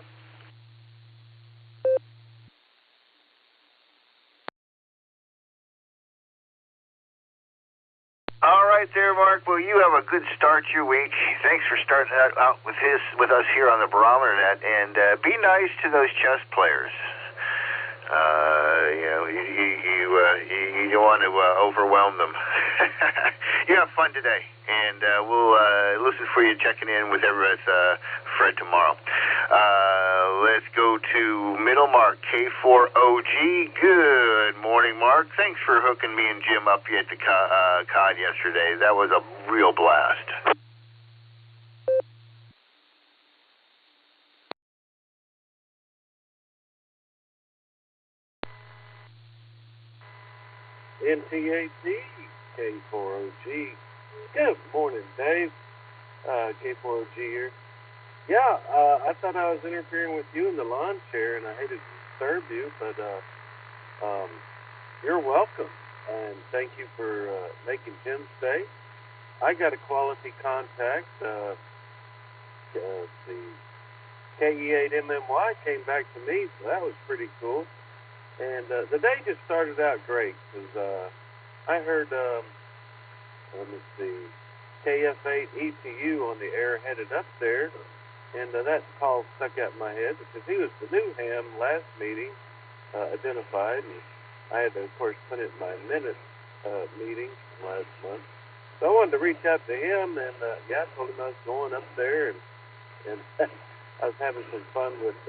All right there, Mark. Well, you have a good start to your week. Thanks for starting out with us here on the Barometer Net, and be nice to those chess players. You know, you don't want to overwhelm them. You have fun today, and we'll listen for you checking in with Fred tomorrow. Let's go to Middle Mark, K4OG. Good morning, Mark. Thanks for hooking me and Jim up at the COD yesterday. That was a real blast. NTAT, K4OG. Good morning, Dave. K4OG here. Yeah, I thought I was interfering with you in the lawn chair, and I hated to disturb you, but you're welcome, and thank you for making Jim stay. I got a quality contact. The KE8MMY came back to me, so that was pretty cool. And the day just started out great, because I heard, let me see, KF8 ETU on the air headed up there, and that call stuck out in my head, because he was the new ham last meeting, identified, and I had to, of course, put it in my minute meeting last month. So I wanted to reach out to him, and I told him I was going up there, and I was having some fun with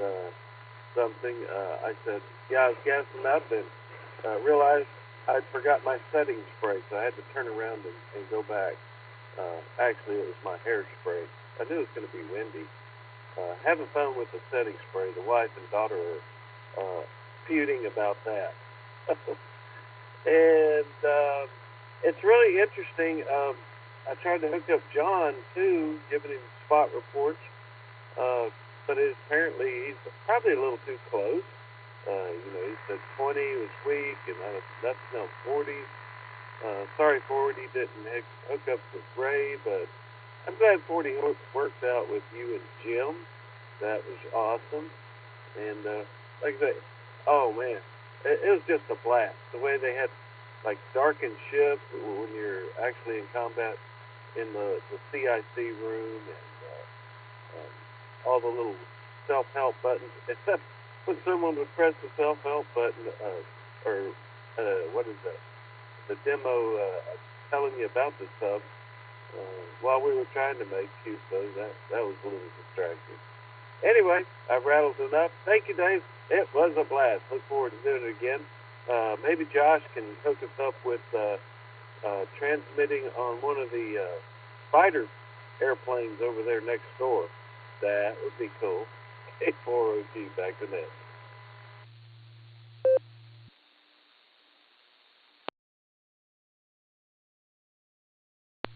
something. I said, I was gassing up and realized I'd forgot my setting spray, so I had to turn around and go back. Actually, it was my hairspray. I knew it was going to be windy. Having fun with the setting spray. The wife and daughter are feuding about that. And it's really interesting. I tried to hook up John, too, giving him spot reports. But apparently he's probably a little too close. He said 20 was weak, and that's now 40. Sorry, 40 didn't hook up with Ray, but I'm glad 40 worked out with you and Jim. That was awesome. And like I say, oh man, it was just a blast. The way they had like darkened shift when you're actually in combat in the CIC room, and all the little self-help buttons, except when someone would press the self-help button, what is that? The demo telling you about the sub while we were trying to make QSO. That was a little distracting. Anyway, I've rattled enough. Thank you, Dave. It was a blast. Look forward to doing it again. Maybe Josh can hook us up with transmitting on one of the fighter airplanes over there next door. That would be cool. K4OG, back to net.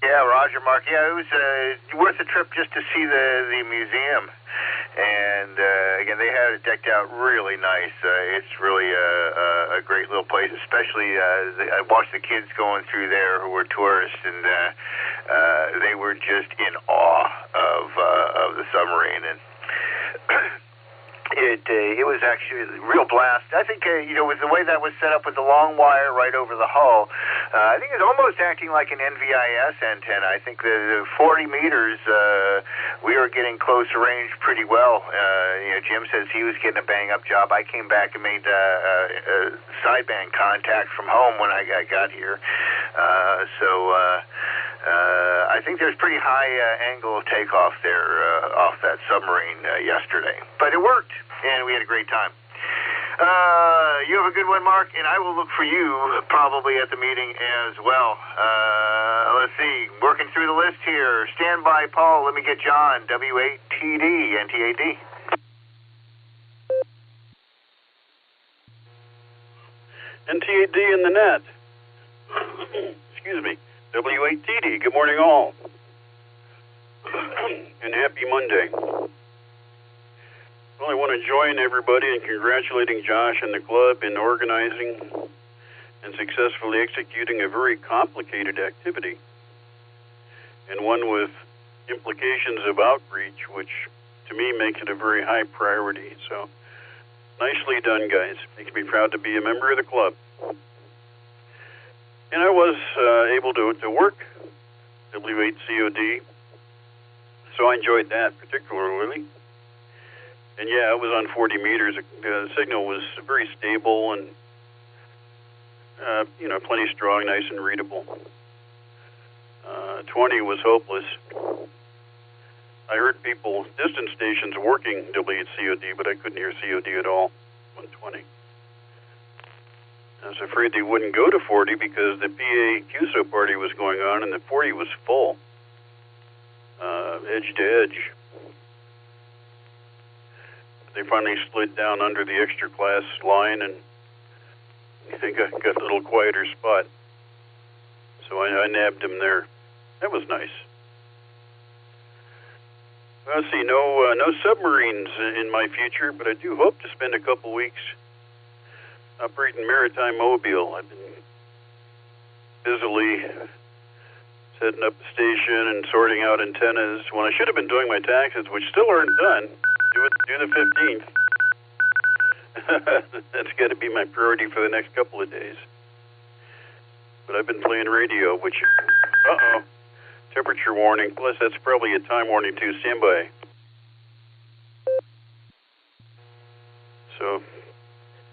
Yeah, Roger, Mark. Yeah, it was worth a trip just to see the museum. And again, they had it decked out really nice. It's really a great little place, especially I watched the kids going through there who were tourists, and they were just in awe of the submarine. And It was actually a real blast. I think, with the way that was set up with the long wire right over the hull, I think it's almost acting like an NVIS antenna. I think the 40 meters, we were getting close range pretty well. Jim says he was getting a bang-up job. I came back and made sideband contact from home when I got here. I think there's pretty high angle of takeoff there off that submarine yesterday. But it worked, and we had a great time. You have a good one, Mark, and I will look for you probably at the meeting as well. Let's see, working through the list here. Stand by, Paul. Let me get John, W8TD, NTAD. NTAD in the net. Excuse me. W8TD. Good morning, all. And happy Monday. Well, I want to join everybody in congratulating Josh and the club in organizing and successfully executing a very complicated activity, and one with implications of outreach, which to me makes it a very high priority. So, nicely done, guys. Makes me proud to be a member of the club. And I was able to work W8COD, so I enjoyed that particularly. And yeah, it was on 40 meters. The signal was very stable and, plenty strong, nice and readable. 20 was hopeless. I heard people, distant stations, working W8COD, but I couldn't hear COD at all on 20. I was afraid they wouldn't go to 40 because the PA QSO party was going on and the 40 was full, edge to edge. They finally slid down under the extra class line and got a little quieter spot. So I nabbed him there. That was nice. Let's see, no submarines in my future, but I do hope to spend a couple weeks operating maritime mobile. I've been busily setting up the station and sorting out antennas when I should have been doing my taxes, which still aren't done. Do the 15th. That's got to be my priority for the next couple of days. But I've been playing radio, which, temperature warning, plus that's probably a time warning too. Stand by. So,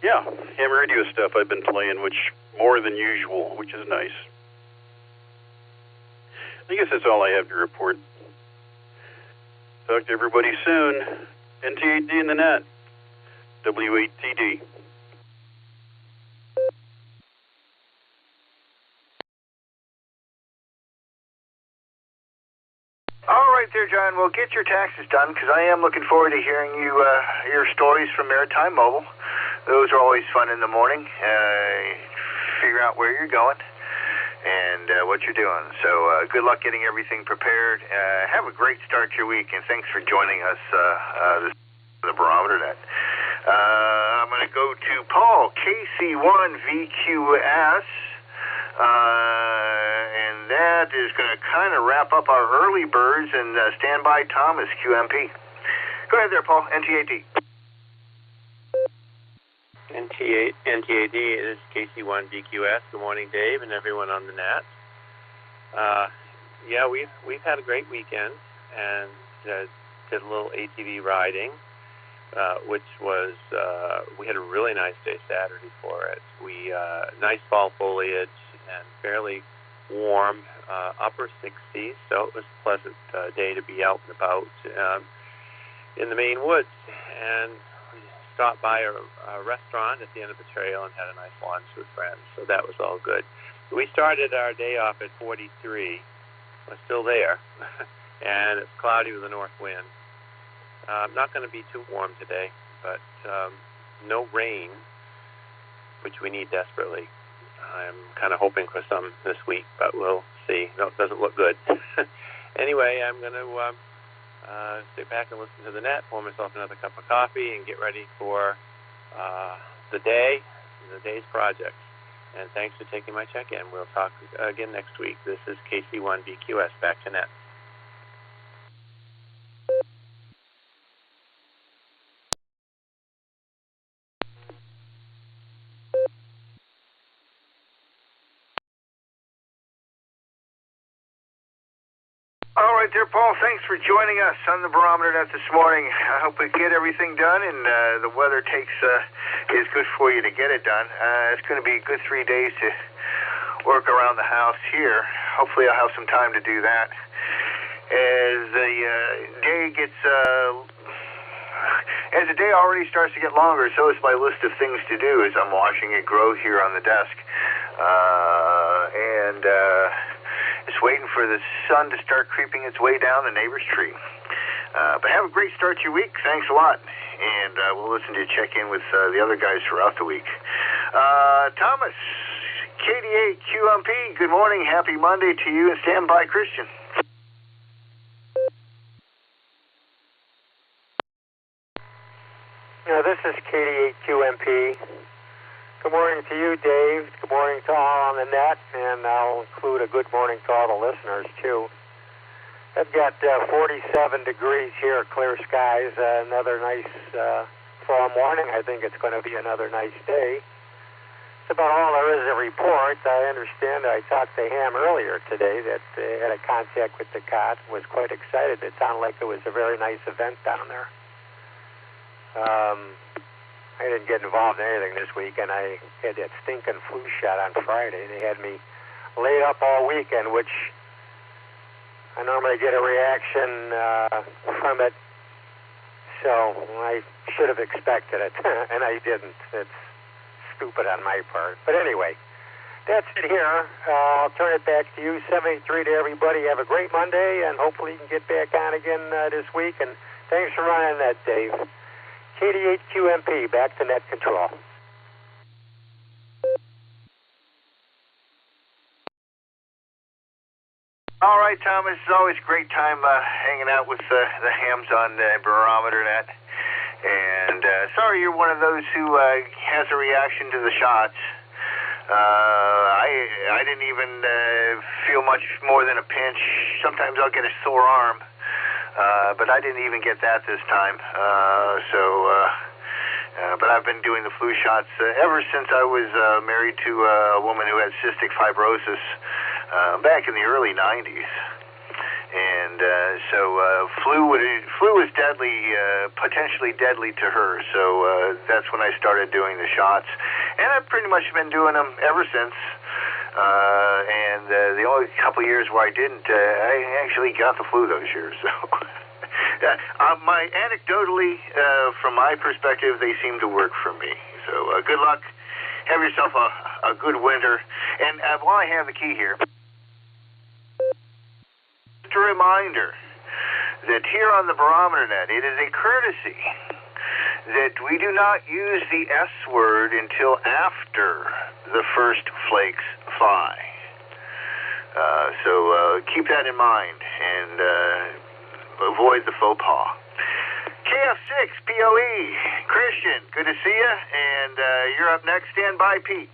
yeah, ham radio stuff I've been playing, which more than usual, which is nice. I guess that's all I have to report. Talk to everybody soon. NTAD in the net. W8TD. All right there, John. Well, get your taxes done, because I am looking forward to hearing your stories from Maritime Mobile. Those are always fun in the morning. Figure out where you're going and what you're doing. So good luck getting everything prepared. Have a great start to your week, and thanks for joining us this the Barometer Net. I'm going to go to Paul, KC1VQS, and that is going to kind of wrap up our early birds, and stand by Thomas, QMP. Go ahead there, Paul, NTAD. NTAD is KC1VQS. Good morning, Dave, and everyone on the net. Yeah, we've had a great weekend, and did a little ATV riding. Which was, we had a really nice day Saturday for it. Nice fall foliage and fairly warm, upper 60s, so it was a pleasant day to be out and about in the Maine woods. And we stopped by a restaurant at the end of the trail and had a nice lunch with friends, so that was all good. We started our day off at 43. We're still there, and it's cloudy with a north wind. Not going to be too warm today, but no rain, which we need desperately. I'm kind of hoping for some this week, but we'll see. No, it doesn't look good. Anyway, I'm going to sit back and listen to the net, pour myself another cup of coffee, and get ready for the day's projects. And thanks for taking my check-in. We'll talk again next week. This is KC1VQS, back to net. right there, Paul. Thanks for joining us on the Barometer Net this morning. I hope we get everything done, and the weather is good for you to get it done. It's going to be a good 3 days to work around the house here. Hopefully I'll have some time to do that. As the day already starts to get longer, so is my list of things to do as I'm watching it grow here on the desk. Just waiting for the sun to start creeping its way down the neighbor's tree. But have a great start to your week. Thanks a lot. And we'll listen to you check in with the other guys throughout the week. Thomas, KD8QMP, good morning. Happy Monday to you, and stand by, Christian. This is KD8QMP. Good morning to you, Dave. Good morning to all on the net, and I'll include a good morning to all the listeners, too. I've got 47 degrees here, clear skies, another nice fall morning. I think it's going to be another nice day. That's about all there is to report. I understand I talked to Ham earlier today that had a contact with the COT, was quite excited. It sounded like it was a very nice event down there. I didn't get involved in anything this week, and I had that stinking flu shot on Friday. They had me laid up all weekend, which I normally get a reaction from it, so I should have expected it, and I didn't. It's stupid on my part. But anyway, that's it here. I'll turn it back to you. 73 to everybody. Have a great Monday, and hopefully you can get back on again this week. And thanks for running that, Dave. KD8QMP, back to net control. All right, Thomas, it's always a great time hanging out with the hams on the Barometer Net. And sorry you're one of those who has a reaction to the shots. I didn't even feel much more than a pinch. Sometimes I'll get a sore arm. But I didn't even get that this time. But I've been doing the flu shots ever since I was married to a woman who had cystic fibrosis back in the early 90s. And flu was deadly, potentially deadly to her. So that's when I started doing the shots. And I've pretty much been doing them ever since. The only couple of years where I didn't, I actually got the flu those years. So, anecdotally, from my perspective, they seem to work for me. So, good luck. Have yourself a good winter. And while I have the key here, just a reminder that here on the Barometer Net, it is a courtesy that we do not use the S word until after the first flakes fly. So keep that in mind and avoid the faux pas. KF6 POE, Christian, good to see you, and you're up next. Stand by, Pete.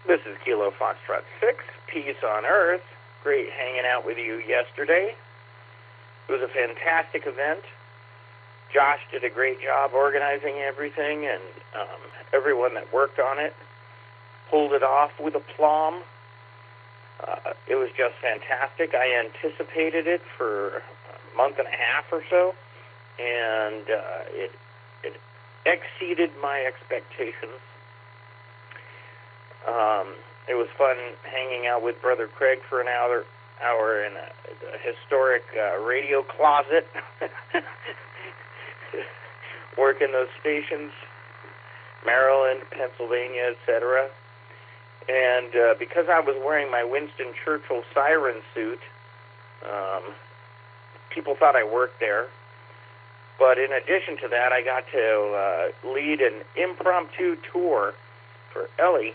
This is Kilo Foxtrot 6, Peace on Earth. Great hanging out with you yesterday. It was a fantastic event. Josh did a great job organizing everything, and everyone that worked on it pulled it off with aplomb. It was just fantastic. I anticipated it for a month and a half or so, and it exceeded my expectations. It was fun hanging out with Brother Craig for an hour in a historic radio closet, working those stations, Maryland, Pennsylvania, etc. And because I was wearing my Winston Churchill siren suit, people thought I worked there. But in addition to that, I got to lead an impromptu tour for Ellie,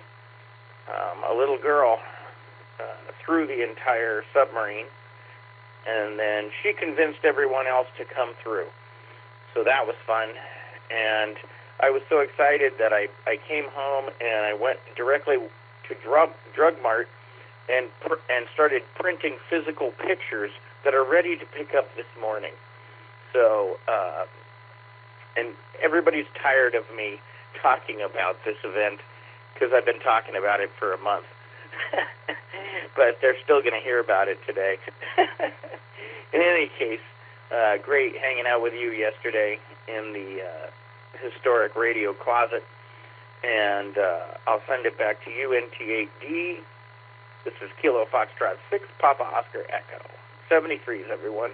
a little girl, through the entire submarine. And then she convinced everyone else to come through. So that was fun. And I was so excited that I came home and I went directly to Drug Mart and started printing physical pictures that are ready to pick up this morning. So, and everybody's tired of me talking about this event because I've been talking about it for a month. But they're still going to hear about it today. In any case, great hanging out with you yesterday in the historic radio closet. And I'll send it back to you, NT8D. This is Kilo Foxtrot 6, Papa Oscar Echo. 73s, everyone.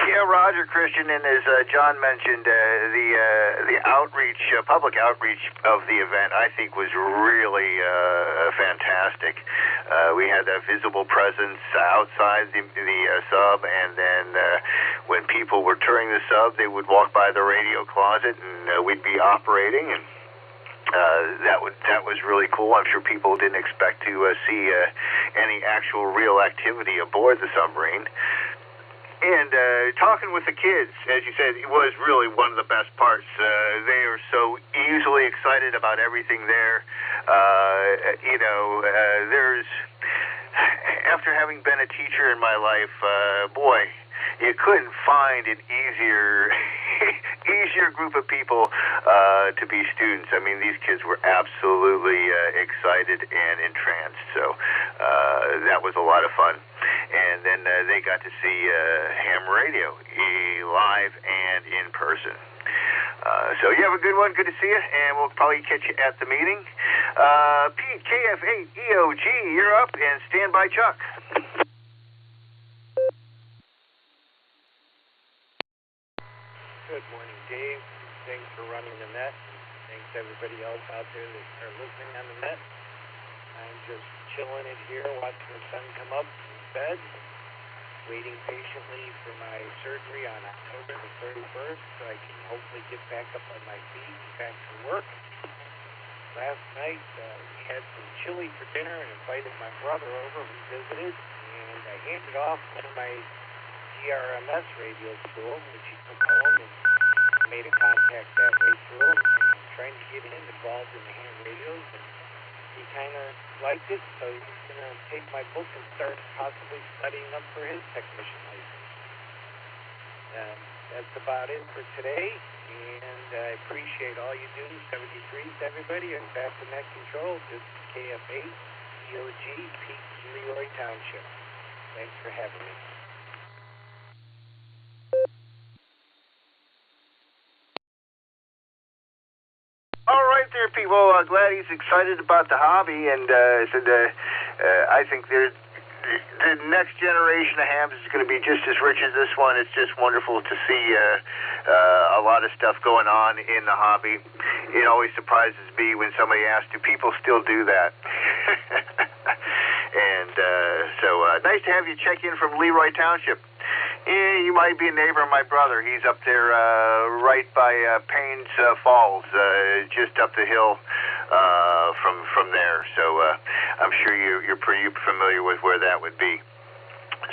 Yeah, Roger, Christian, and as John mentioned, the outreach, public outreach of the event, I think was really fantastic. We had a visible presence outside the sub, and then when people were touring the sub, they would walk by the radio closet, and we'd be operating, and that was really cool. I'm sure people didn't expect to see any actual real activity aboard the submarine. And talking with the kids, as you said, it was really one of the best parts. They are so easily excited about everything there. There's, after having been a teacher in my life, boy, you couldn't find an easier group of people to be students. I mean, these kids were absolutely excited and entranced. So that was a lot of fun. And then they got to see ham radio live and in person. So you have a good one. Good to see you, and we'll probably catch you at the meeting. Pete, KF8EOG, you're up, and stand by Chuck. Good morning, Dave. Thanks for running the net. Thanks to everybody else out there that are listening on the net. I'm just chilling it here, watching the sun come up in bed, waiting patiently for my surgery on October the 31st so I can hopefully get back up on my feet and back to work. Last night, we had some chili for dinner and invited my brother over who visited, and I handed off one of my GRMS radio tools, which he took home and made a contact that way through, and I'm trying to get him involved in the ham radios, and he kind of liked it, so he's going to take my book and start possibly studying up for his technician license. That's about it for today, and I appreciate all you do, 73s, everybody, and back to net control. This is KF8, EOG, Peak, Leroy Township. Thanks for having me. All right there, people. Glad he's excited about the hobby, and said I think the next generation of hams is going to be just as rich as this one. It's just wonderful to see a lot of stuff going on in the hobby. It always surprises me when somebody asks, do people still do that? And so nice to have you check in from Leroy Township. You might be a neighbor of my brother. He's up there right by Paynes Falls, just up the hill from there. So I'm sure you're pretty familiar with where that would be.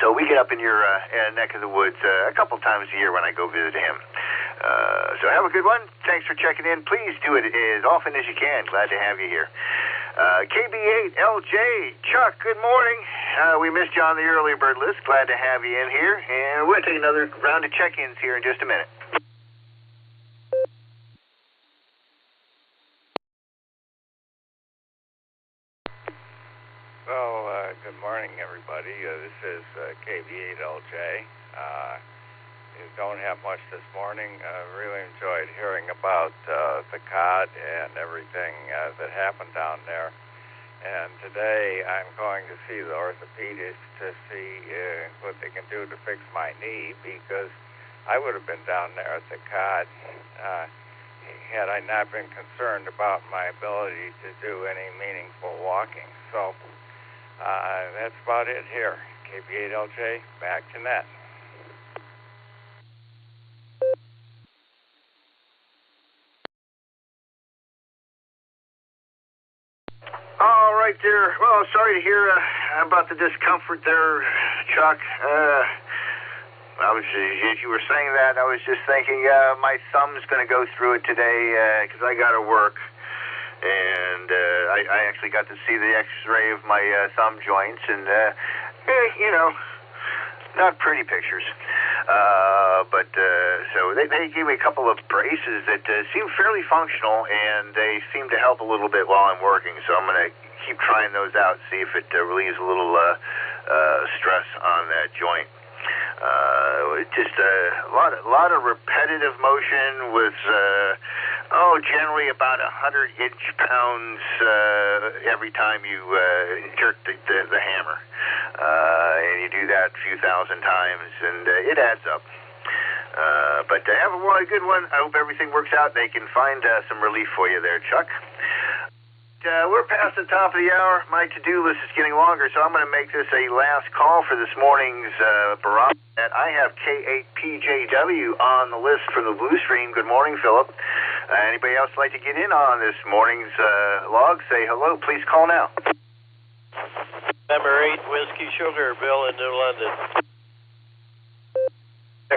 So we get up in your neck of the woods a couple times a year when I go visit him. So have a good one. Thanks for checking in. Please do it as often as you can. Glad to have you here. KB8LJ, Chuck, good morning. We missed you on the early bird list. Glad to have you in here. And we're going to take another round of check-ins here in just a minute. Well, good morning, everybody. This is KB8LJ. Don't have much this morning. Really enjoyed hearing about the cod and everything that happened down there. And today I'm going to see the orthopedist to see what they can do to fix my knee, because I would have been down there at the cod had I not been concerned about my ability to do any meaningful walking. So that's about it here. KB8LJ, back to net. All right there. Well, sorry to hear about the discomfort there, Chuck. As you were saying that, I was just thinking my thumb's going to go through it today because I got to work. And I actually got to see the X-ray of my thumb joints. And, not pretty pictures. So they gave me a couple of braces that seem fairly functional, and they seem to help a little bit while I'm working. So I'm going to keep trying those out, see if it relieves a little stress on that joint. Just a lot of repetitive motion with generally about 100 inch-pounds every time you jerk the hammer, and you do that a few thousand times, and it adds up. But have a good one. I hope everything works out. They can find some relief for you there, Chuck. We're past the top of the hour. My to-do list is getting longer, so I'm going to make this a last call for this morning's Barometer Net. I have K8PJW on the list for the Blue Stream. Good morning, Philip. Anybody else like to get in on this morning's log? Say hello. Please call now. Number 8, Whiskey Sugar, Bill in New London.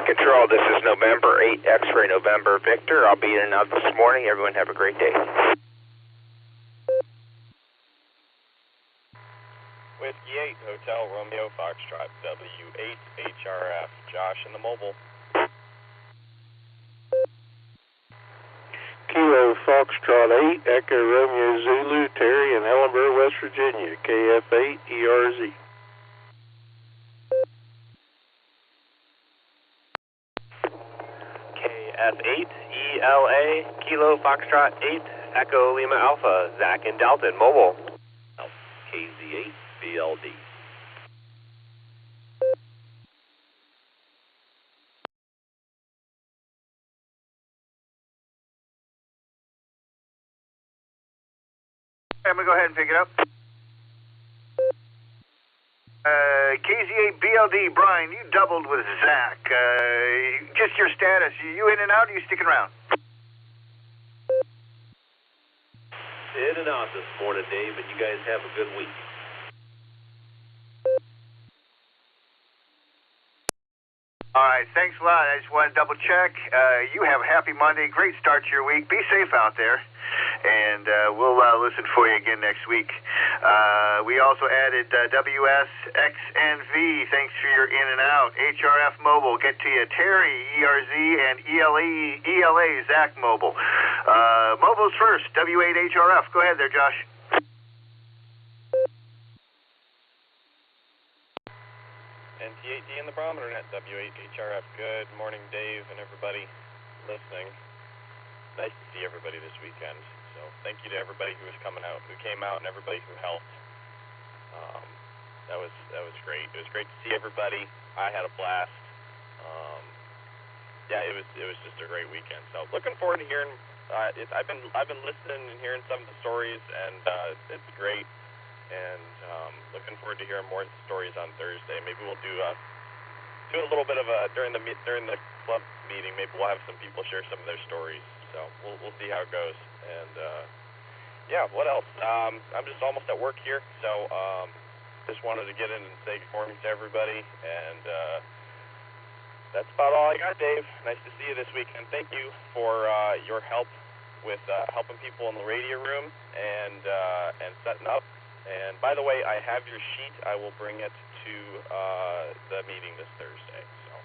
Control, this is November 8, X-Ray November Victor. I'll be in and out this morning. Everyone have a great day. Whiskey 8, Hotel Romeo Foxtrot, W8 HRF, Josh in the mobile. Kilo Foxtrot 8, Echo Romeo Zulu, Terry in Ellenboro, West Virginia, KF8 ERZ. KF8 ELA, Kilo Foxtrot 8, Echo Lima Alpha, Zach in Dalton, mobile. KZ8 BLD. I'm going to go ahead and pick it up. KZ8 BLD, Brian, you doubled with Zach. Just your status. You in and out, or you sticking around? In and out this morning, Dave, and you guys have a good week. All right, thanks a lot. I just want to double check. You have a happy Monday. Great start to your week. Be safe out there. And we'll listen for you again next week. We also added WSXNV. Thanks for your in and out. HRF Mobile, get to you. Terry, ERZ, and ELA, Zach Mobile. Mobile's first, W8HRF. Go ahead there, Josh. NT8D in the Barometer Net, W8HRF. Good morning, Dave, and everybody listening. Nice to see everybody this weekend. So thank you to everybody who was coming out, who came out, and everybody who helped. That was great. It was great to see everybody. I had a blast. It was just a great weekend. So looking forward to hearing. I've been listening and hearing some of the stories, and it's great. And looking forward to hearing more stories on Thursday. Maybe we'll do a little bit of a during the club meeting. Maybe we'll have some people share some of their stories. So we'll see how it goes. And what else? I'm just almost at work here, so just wanted to get in and say good morning to everybody. And that's about all I got, Dave. Nice to see you this weekend. Thank you for your help with helping people in the radio room and setting up. And by the way, I have your sheet. I will bring it to the meeting this Thursday. So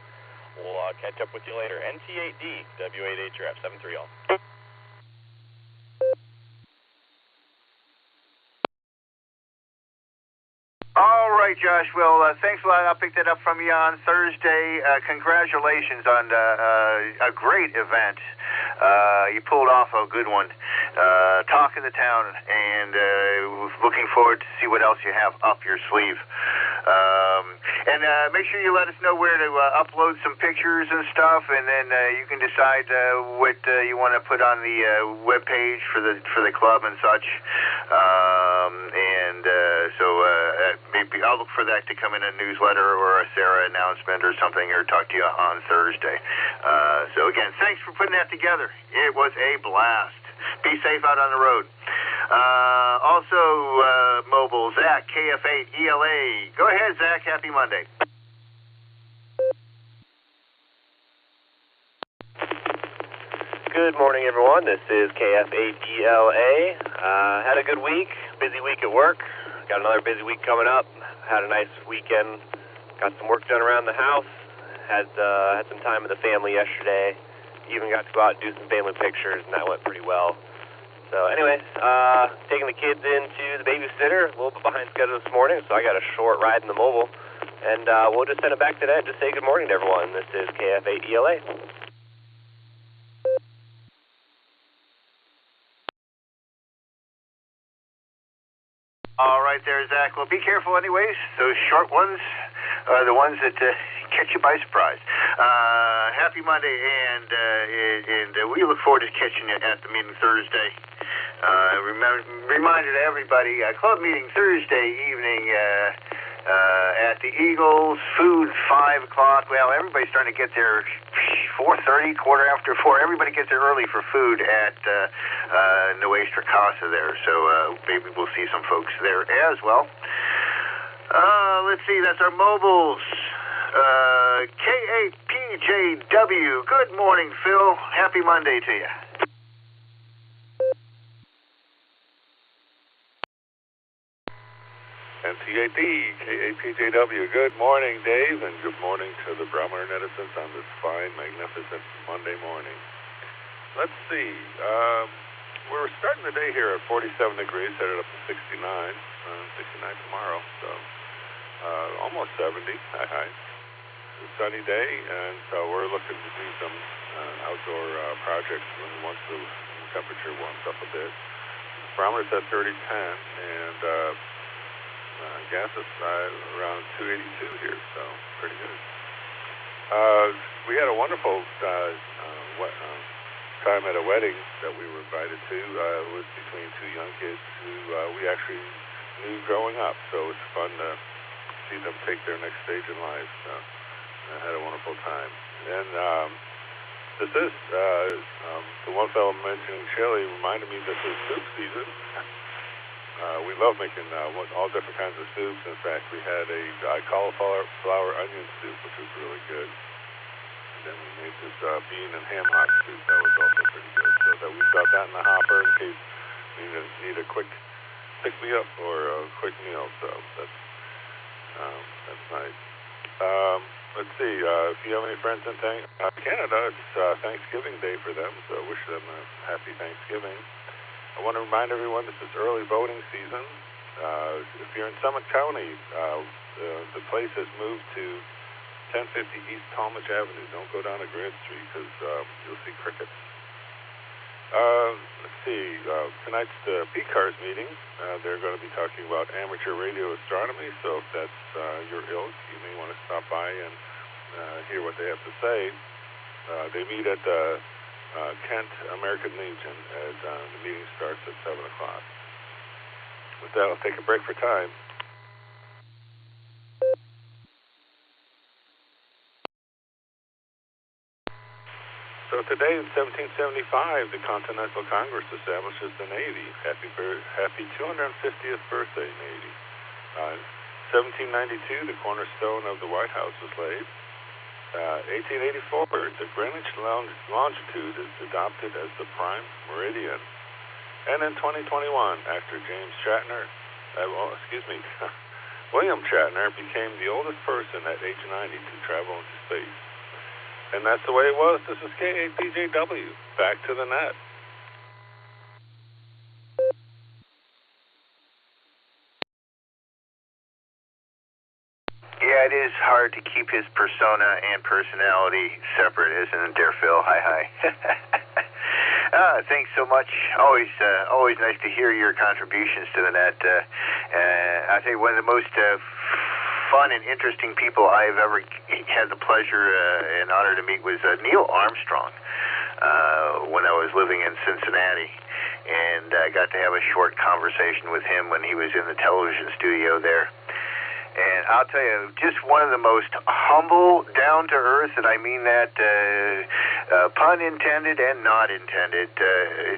we'll catch up with you later. NT8D, W8HRF, 73 all. All right, Josh. Well, thanks a lot. I'll pick that up from you on Thursday. Congratulations on a great event. You pulled off a good one. Talk of the town, and looking forward to see what else you have up your sleeve. And make sure you let us know where to upload some pictures and stuff, and then you can decide what you want to put on the web page for the club and such. So maybe I'll look for that to come in a newsletter or a Sarah announcement or something, or talk to you on Thursday. So again, thanks for putting that together. It was a blast. Be safe out on the road. Also, mobile, Zach, KF8, ELA. Go ahead, Zach. Happy Monday. Good morning, everyone. This is KF8ELA. Had a good week. Busy week at work. Got another busy week coming up. Had a nice weekend. got some work done around the house. Had some time with the family yesterday. Even got to go out and do some family pictures, and that went pretty well. So anyway, taking the kids into the babysitter, a little bit behind schedule this morning, so I got a short ride in the mobile. And we'll just send it back to Ned to say good morning to everyone. This is KF8ELA. All right there, Zach. Well, be careful anyways. Those short ones are the ones that catch you by surprise. Happy Monday, and we look forward to catching you at the meeting Thursday. Reminder to everybody, club meeting Thursday evening at the Eagles. Food 5 o'clock. Well, everybody's starting to get there 4:30, quarter after 4. Everybody gets there early for food at Nuestra Casa there. So maybe we'll see some folks there as well. Let's see. That's our mobiles. K8PJW. Good morning, Phil. Happy Monday to you. NTAD, KAPJW. Good morning, Dave, and good morning to the Barometer Netizens on this fine, magnificent Monday morning. Let's see. We're starting the day here at 47 degrees, headed up to 69. 69 tomorrow, so almost 70. Hi. It's a sunny day, and so we're looking to do some outdoor projects once the temperature warms up a bit. Barometer's at 3010, and gas is around 282 here, so pretty good. We had a wonderful time at a wedding that we were invited to. It was between two young kids who we actually knew growing up, so it's fun to see them take their next stage in life. So I had a wonderful time. And this is, the one fellow mentioning chili reminded me this is soup season. We love making all different kinds of soups. In fact, we had a cauliflower onion soup, which was really good. And then we made this bean and ham hock soup. That was also pretty good. So that we've got that in the hopper in case we need a quick pick-me-up or a quick meal. So that's nice. Let's see. If you have any friends in Canada, it's Thanksgiving Day for them, so I wish them a happy Thanksgiving. I want to remind everyone this is early voting season. If you're in Summit County, the place has moved to 1050 East Talmadge Avenue. Don't go down to Grant Street because you'll see crickets. Let's see. Tonight's the PCARS meeting. They're going to be talking about amateur radio astronomy, so if that's your ilk, you may want to stop by and hear what they have to say. They meet at the Kent American Legion, and the meeting starts at 7 o'clock. With that, I'll take a break for time. So today in 1775, the Continental Congress establishes the Navy. Happy 250th birthday, Navy. 1792, the cornerstone of the White House was laid. 1884, the Greenwich longitude is adopted as the prime meridian. And in 2021, actor William Shatner became the oldest person at age 90 to travel into space. And that's the way it was. This is KAPJW. Back to the net. Yeah, it is hard to keep his persona and personality separate, isn't it, dear Phil? Hi. Thanks so much. Always nice to hear your contributions to the net. I think one of the most fun and interesting people I've ever had the pleasure and honor to meet was Neil Armstrong when I was living in Cincinnati, and I got to have a short conversation with him when he was in the television studio there. And I'll tell you, just one of the most humble, down-to-earth, and I mean that pun intended and not intended,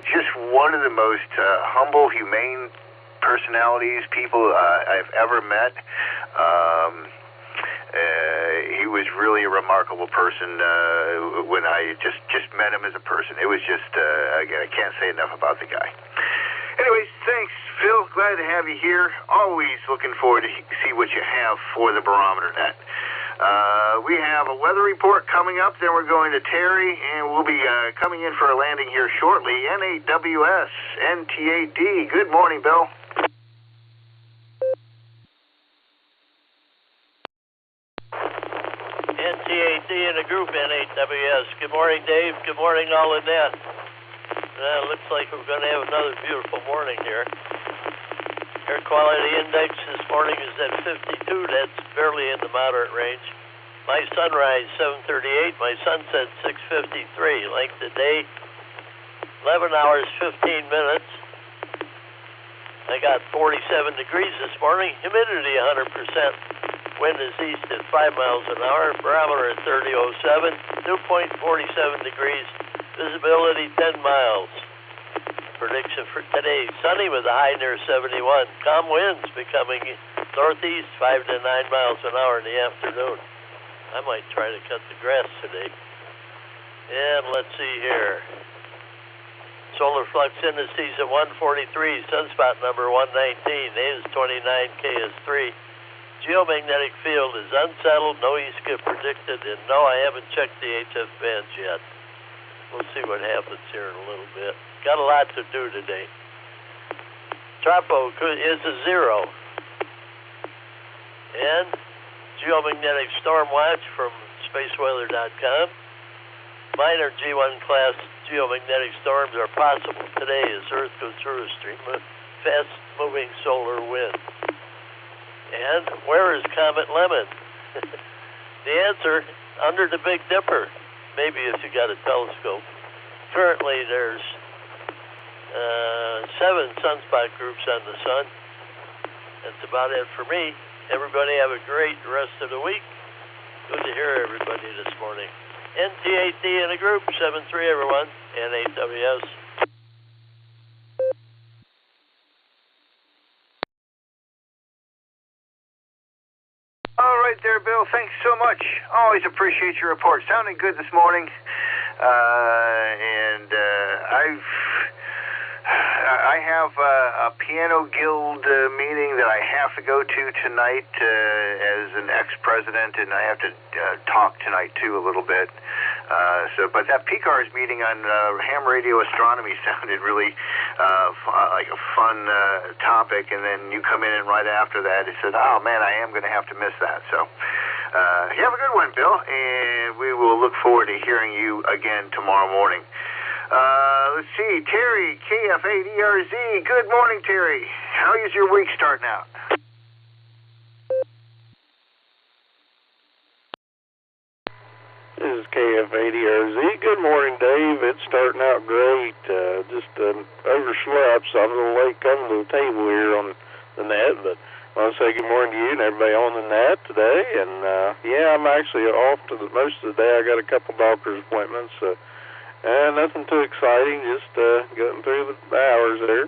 just one of the most humble, humane personalities, people I've ever met. He was really a remarkable person when I just met him as a person. It was just, again, I can't say enough about the guy. Anyways, thanks, Phil. Glad to have you here. Always looking forward to see what you have for the Barometer Net. We have a weather report coming up, then we're going to Terry, and we'll be coming in for a landing here shortly. N8WS, NTAD. Good morning, Bill. NTAD and a group N8WS. Good morning, Dave. Good morning, all in net. Looks like we're going to have another beautiful morning here. Air quality index this morning is at 52. That's barely in the moderate range. My sunrise, 7:38. My sunset, 6:53. Length of day, 11 hours, 15 minutes. I got 47 degrees this morning. Humidity, 100%. Wind is east at 5 miles an hour. Barometer at 30.07. Dew point, 47 degrees. Visibility, 10 miles. Prediction for today, sunny with a high near 71. Calm winds becoming northeast 5 to 9 miles an hour in the afternoon. I might try to cut the grass today. And let's see here. Solar flux indices at 143, sunspot number 119, AS 29, KS3. Geomagnetic field is unsettled, no ESCA predicted, and no, I haven't checked the HF bands yet. We'll see what happens here in a little bit. Got a lot to do today. Tropo is a 0. And geomagnetic storm watch from spaceweather.com. Minor G1 class geomagnetic storms are possible today as Earth goes through a stream of fast-moving solar wind. And where is Comet Lemon? The answer, under the Big Dipper, maybe if you got a telescope. Currently, there's 7 sunspot groups on the sun. That's about it for me. Everybody have a great rest of the week. Good to hear everybody this morning. NTAD in a group, 7-3 everyone, N8WS. All right there, Bill. Thanks so much. Always appreciate your report. Sounding good this morning. I have a piano guild meeting that I have to go to tonight as an ex-president, and I have to talk tonight too a little bit. But that PCARS meeting on ham radio astronomy sounded really like a fun topic, and then you come in and right after that it said, oh man, I am going to have to miss that. So you have a good one, Bill, and we will look forward to hearing you again tomorrow morning. Let's see, Terry, KF8ERZ. Good morning, Terry. How is your week starting out? This is KF8ERZ. Good morning, Dave. It's starting out great. Just overslept, so I'm a little late coming to the table here on the net, but I want to say good morning to you and everybody on the net today. And yeah, I'm actually off to most of the day. I got a couple doctor's appointments. Nothing too exciting, just getting through the hours there.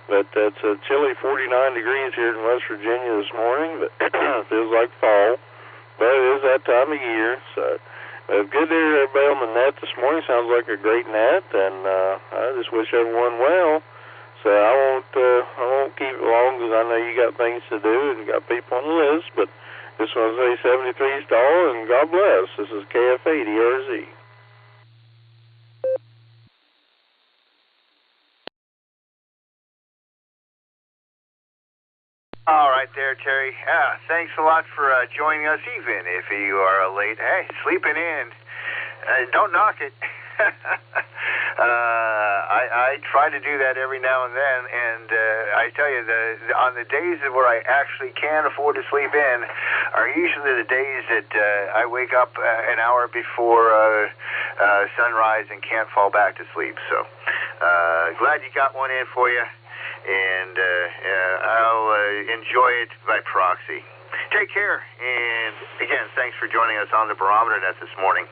But it's a chilly 49 degrees here in West Virginia this morning, but it feels like fall. But it is that time of year, so good to hear everybody on the net this morning. Sounds like a great net, and I just wish everyone well. So I won't keep it long because I know you got things to do and got people on the list. But just want to say 73 star and God bless. This is KF8ERZ. All right there, Terry. Thanks a lot for joining us, even if you are late. Hey, sleeping in. Don't knock it. I try to do that every now and then, and I tell you, on the days where I actually can afford to sleep in are usually the days that I wake up an hour before sunrise and can't fall back to sleep. So glad you got one in for you. And I'll enjoy it by proxy. Take care, and again, thanks for joining us on the Barometer Net this morning.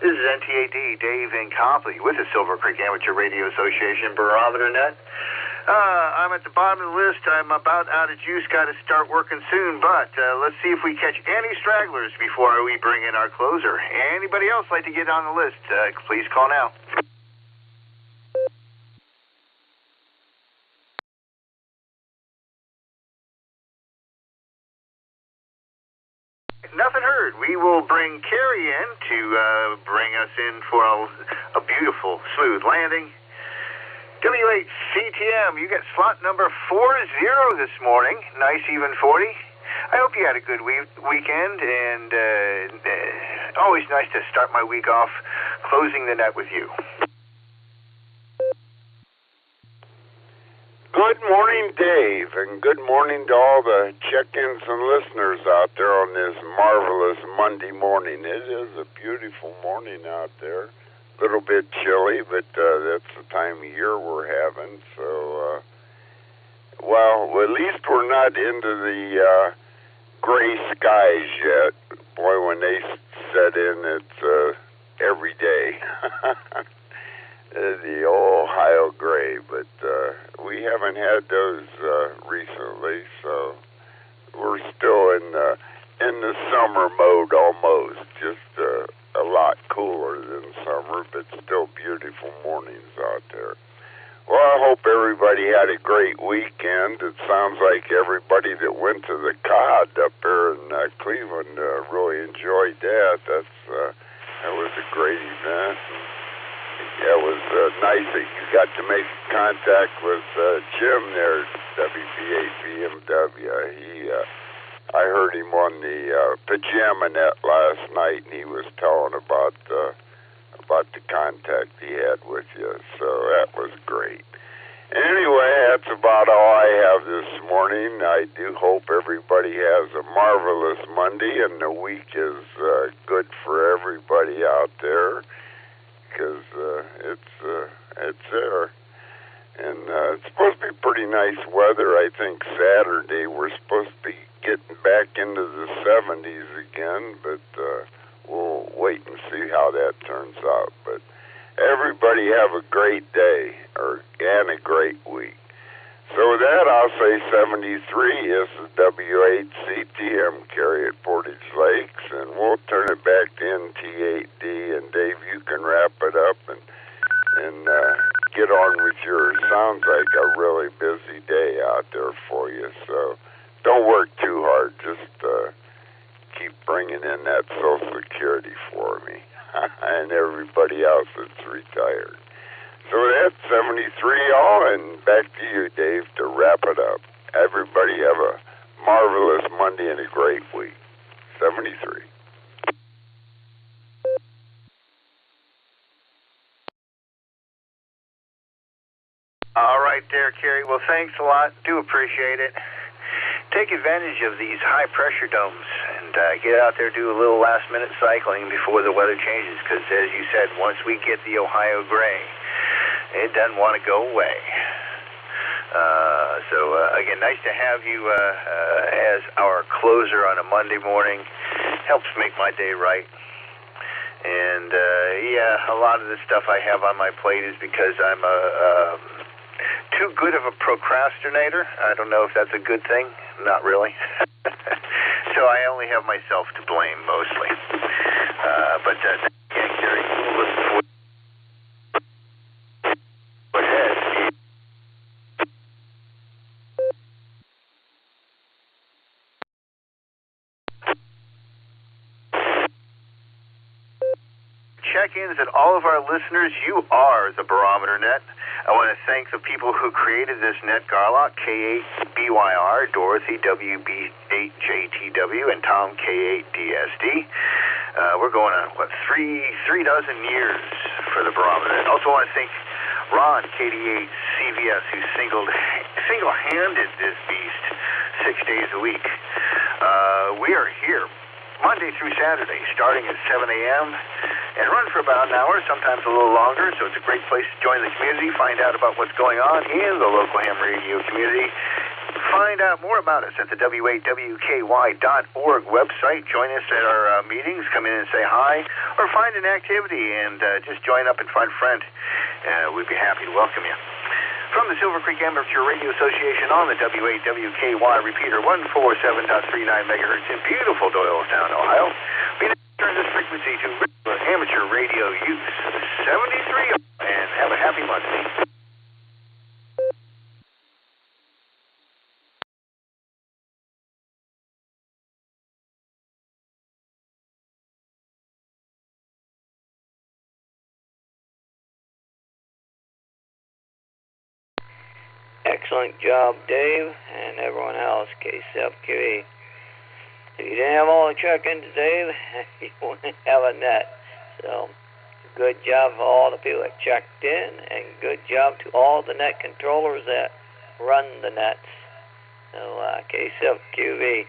This is NTAD, Dave and Copley with the Silvercreek Amateur Radio Association Barometer Net. I'm at the bottom of the list. I'm about out of juice, got to start working soon, but let's see if we catch any stragglers before we bring in our closer. Anybody else like to get on the list, please call now. nothing heard. We will bring Carrie in to bring us in for a beautiful, smooth landing. W8CTM, you get slot number 40 this morning. Nice even 40. I hope you had a good weekend, and always nice to start my week off closing the net with you. Good morning, Dave, and good morning to all the check-ins and listeners out there on this marvelous Monday morning. It is a beautiful morning out there. A little bit chilly, but that's the time of year we're having. So, well, at least we're not into the gray skies yet. Boy, when they set in, it's every day. The old Ohio gray, but we haven't had those recently, so we're still in the summer mode almost. Just a lot cooler than summer, but still beautiful mornings out there. Well, I hope everybody had a great weekend. It sounds like everybody that went to the COD up there in Cleveland really enjoyed that. That was a great event. Yeah, it was nice that you got to make contact with Jim there, WBA BMW. I heard him on the Pajama Net last night, and he was telling about the contact he had with you, so that was great. Anyway, that's about all I have this morning. I do hope everybody has a marvelous Monday, and the week is good for everybody out there, because it's there. And it's supposed to be pretty nice weather. I think Saturday we're supposed to be getting back into the 70s again, but we'll wait and see how that turns out. But everybody have a great day and a great week. So with that, I'll say 73. This is W8CTM, Carrie at Portage Lakes, and we'll turn it back to NT8D. And Dave, you can wrap it up and get on with yours. Sounds like a really busy day out there for you. So don't work too hard. Just keep bringing in that Social Security for me and everybody else that's retired. So that's 73 all, and back to you, Dave, to wrap it up. Everybody have a marvelous Monday and a great week. 73. All right there, Kerry. Well, thanks a lot. Do appreciate it. Take advantage of these high-pressure domes and get out there, do a little last-minute cycling before the weather changes, because, as you said, once we get the Ohio gray, it doesn't want to go away. Again, nice to have you as our closer on a Monday morning. Helps make my day right. And, a lot of the stuff I have on my plate is because I'm too good of a procrastinator. I don't know if that's a good thing. Not really. So I only have myself to blame, mostly. Gary, we'll listen for check-ins and all of our listeners. You are the Barometer Net. I want to thank the people who created this net, Garlock, K8BYR, Dorothy, WB8JTW, and Tom, K8DSD. We're going on, three dozen years for the Barometer Net. Also want to thank Ron, KD8CVS, who single-handed this beast 6 days a week. We are here Monday through Saturday, starting at 7 a.m., and run for about an hour, sometimes a little longer, so it's a great place to join the community, find out about what's going on in the local ham radio community. Find out more about us at the W8WKY.org website. Join us at our meetings, come in and say hi, or find an activity and just join up and find a friend. We'd be happy to welcome you. From the Silvercreek Amateur Radio Association on the W8WKY repeater 147.39 megahertz in beautiful Doylestown, Ohio, we turn this frequency to regular amateur radio use. 73, and have a happy Monday. Excellent job, Dave, and everyone else, KCFQE. If you didn't have all the check-ins, Dave, you wouldn't have a net. So, good job for all the people that checked in, and good job to all the net controllers that run the nets. So, KCFQV.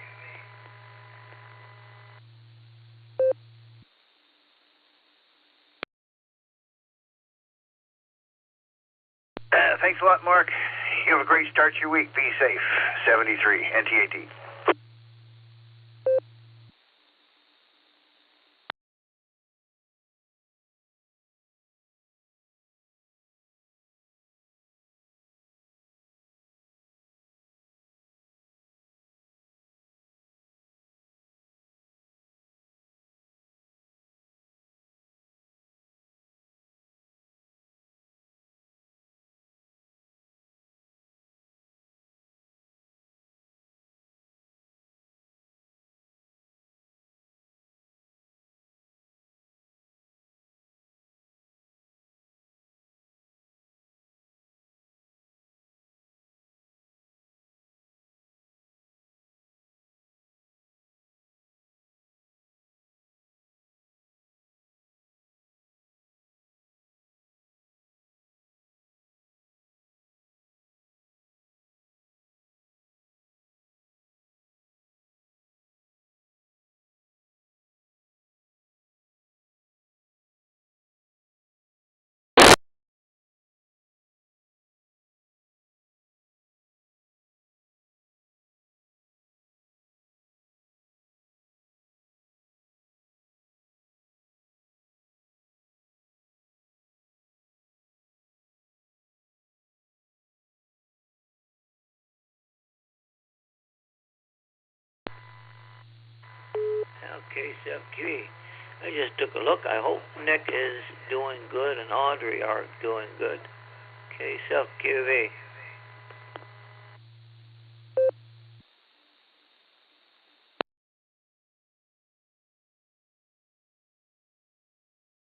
Thanks a lot, Mark. You have a great start to your week. Be safe. 73, NTAT. KCFQE. I just took a look. I hope Nick is doing good and Audrey are doing good. KCFQV.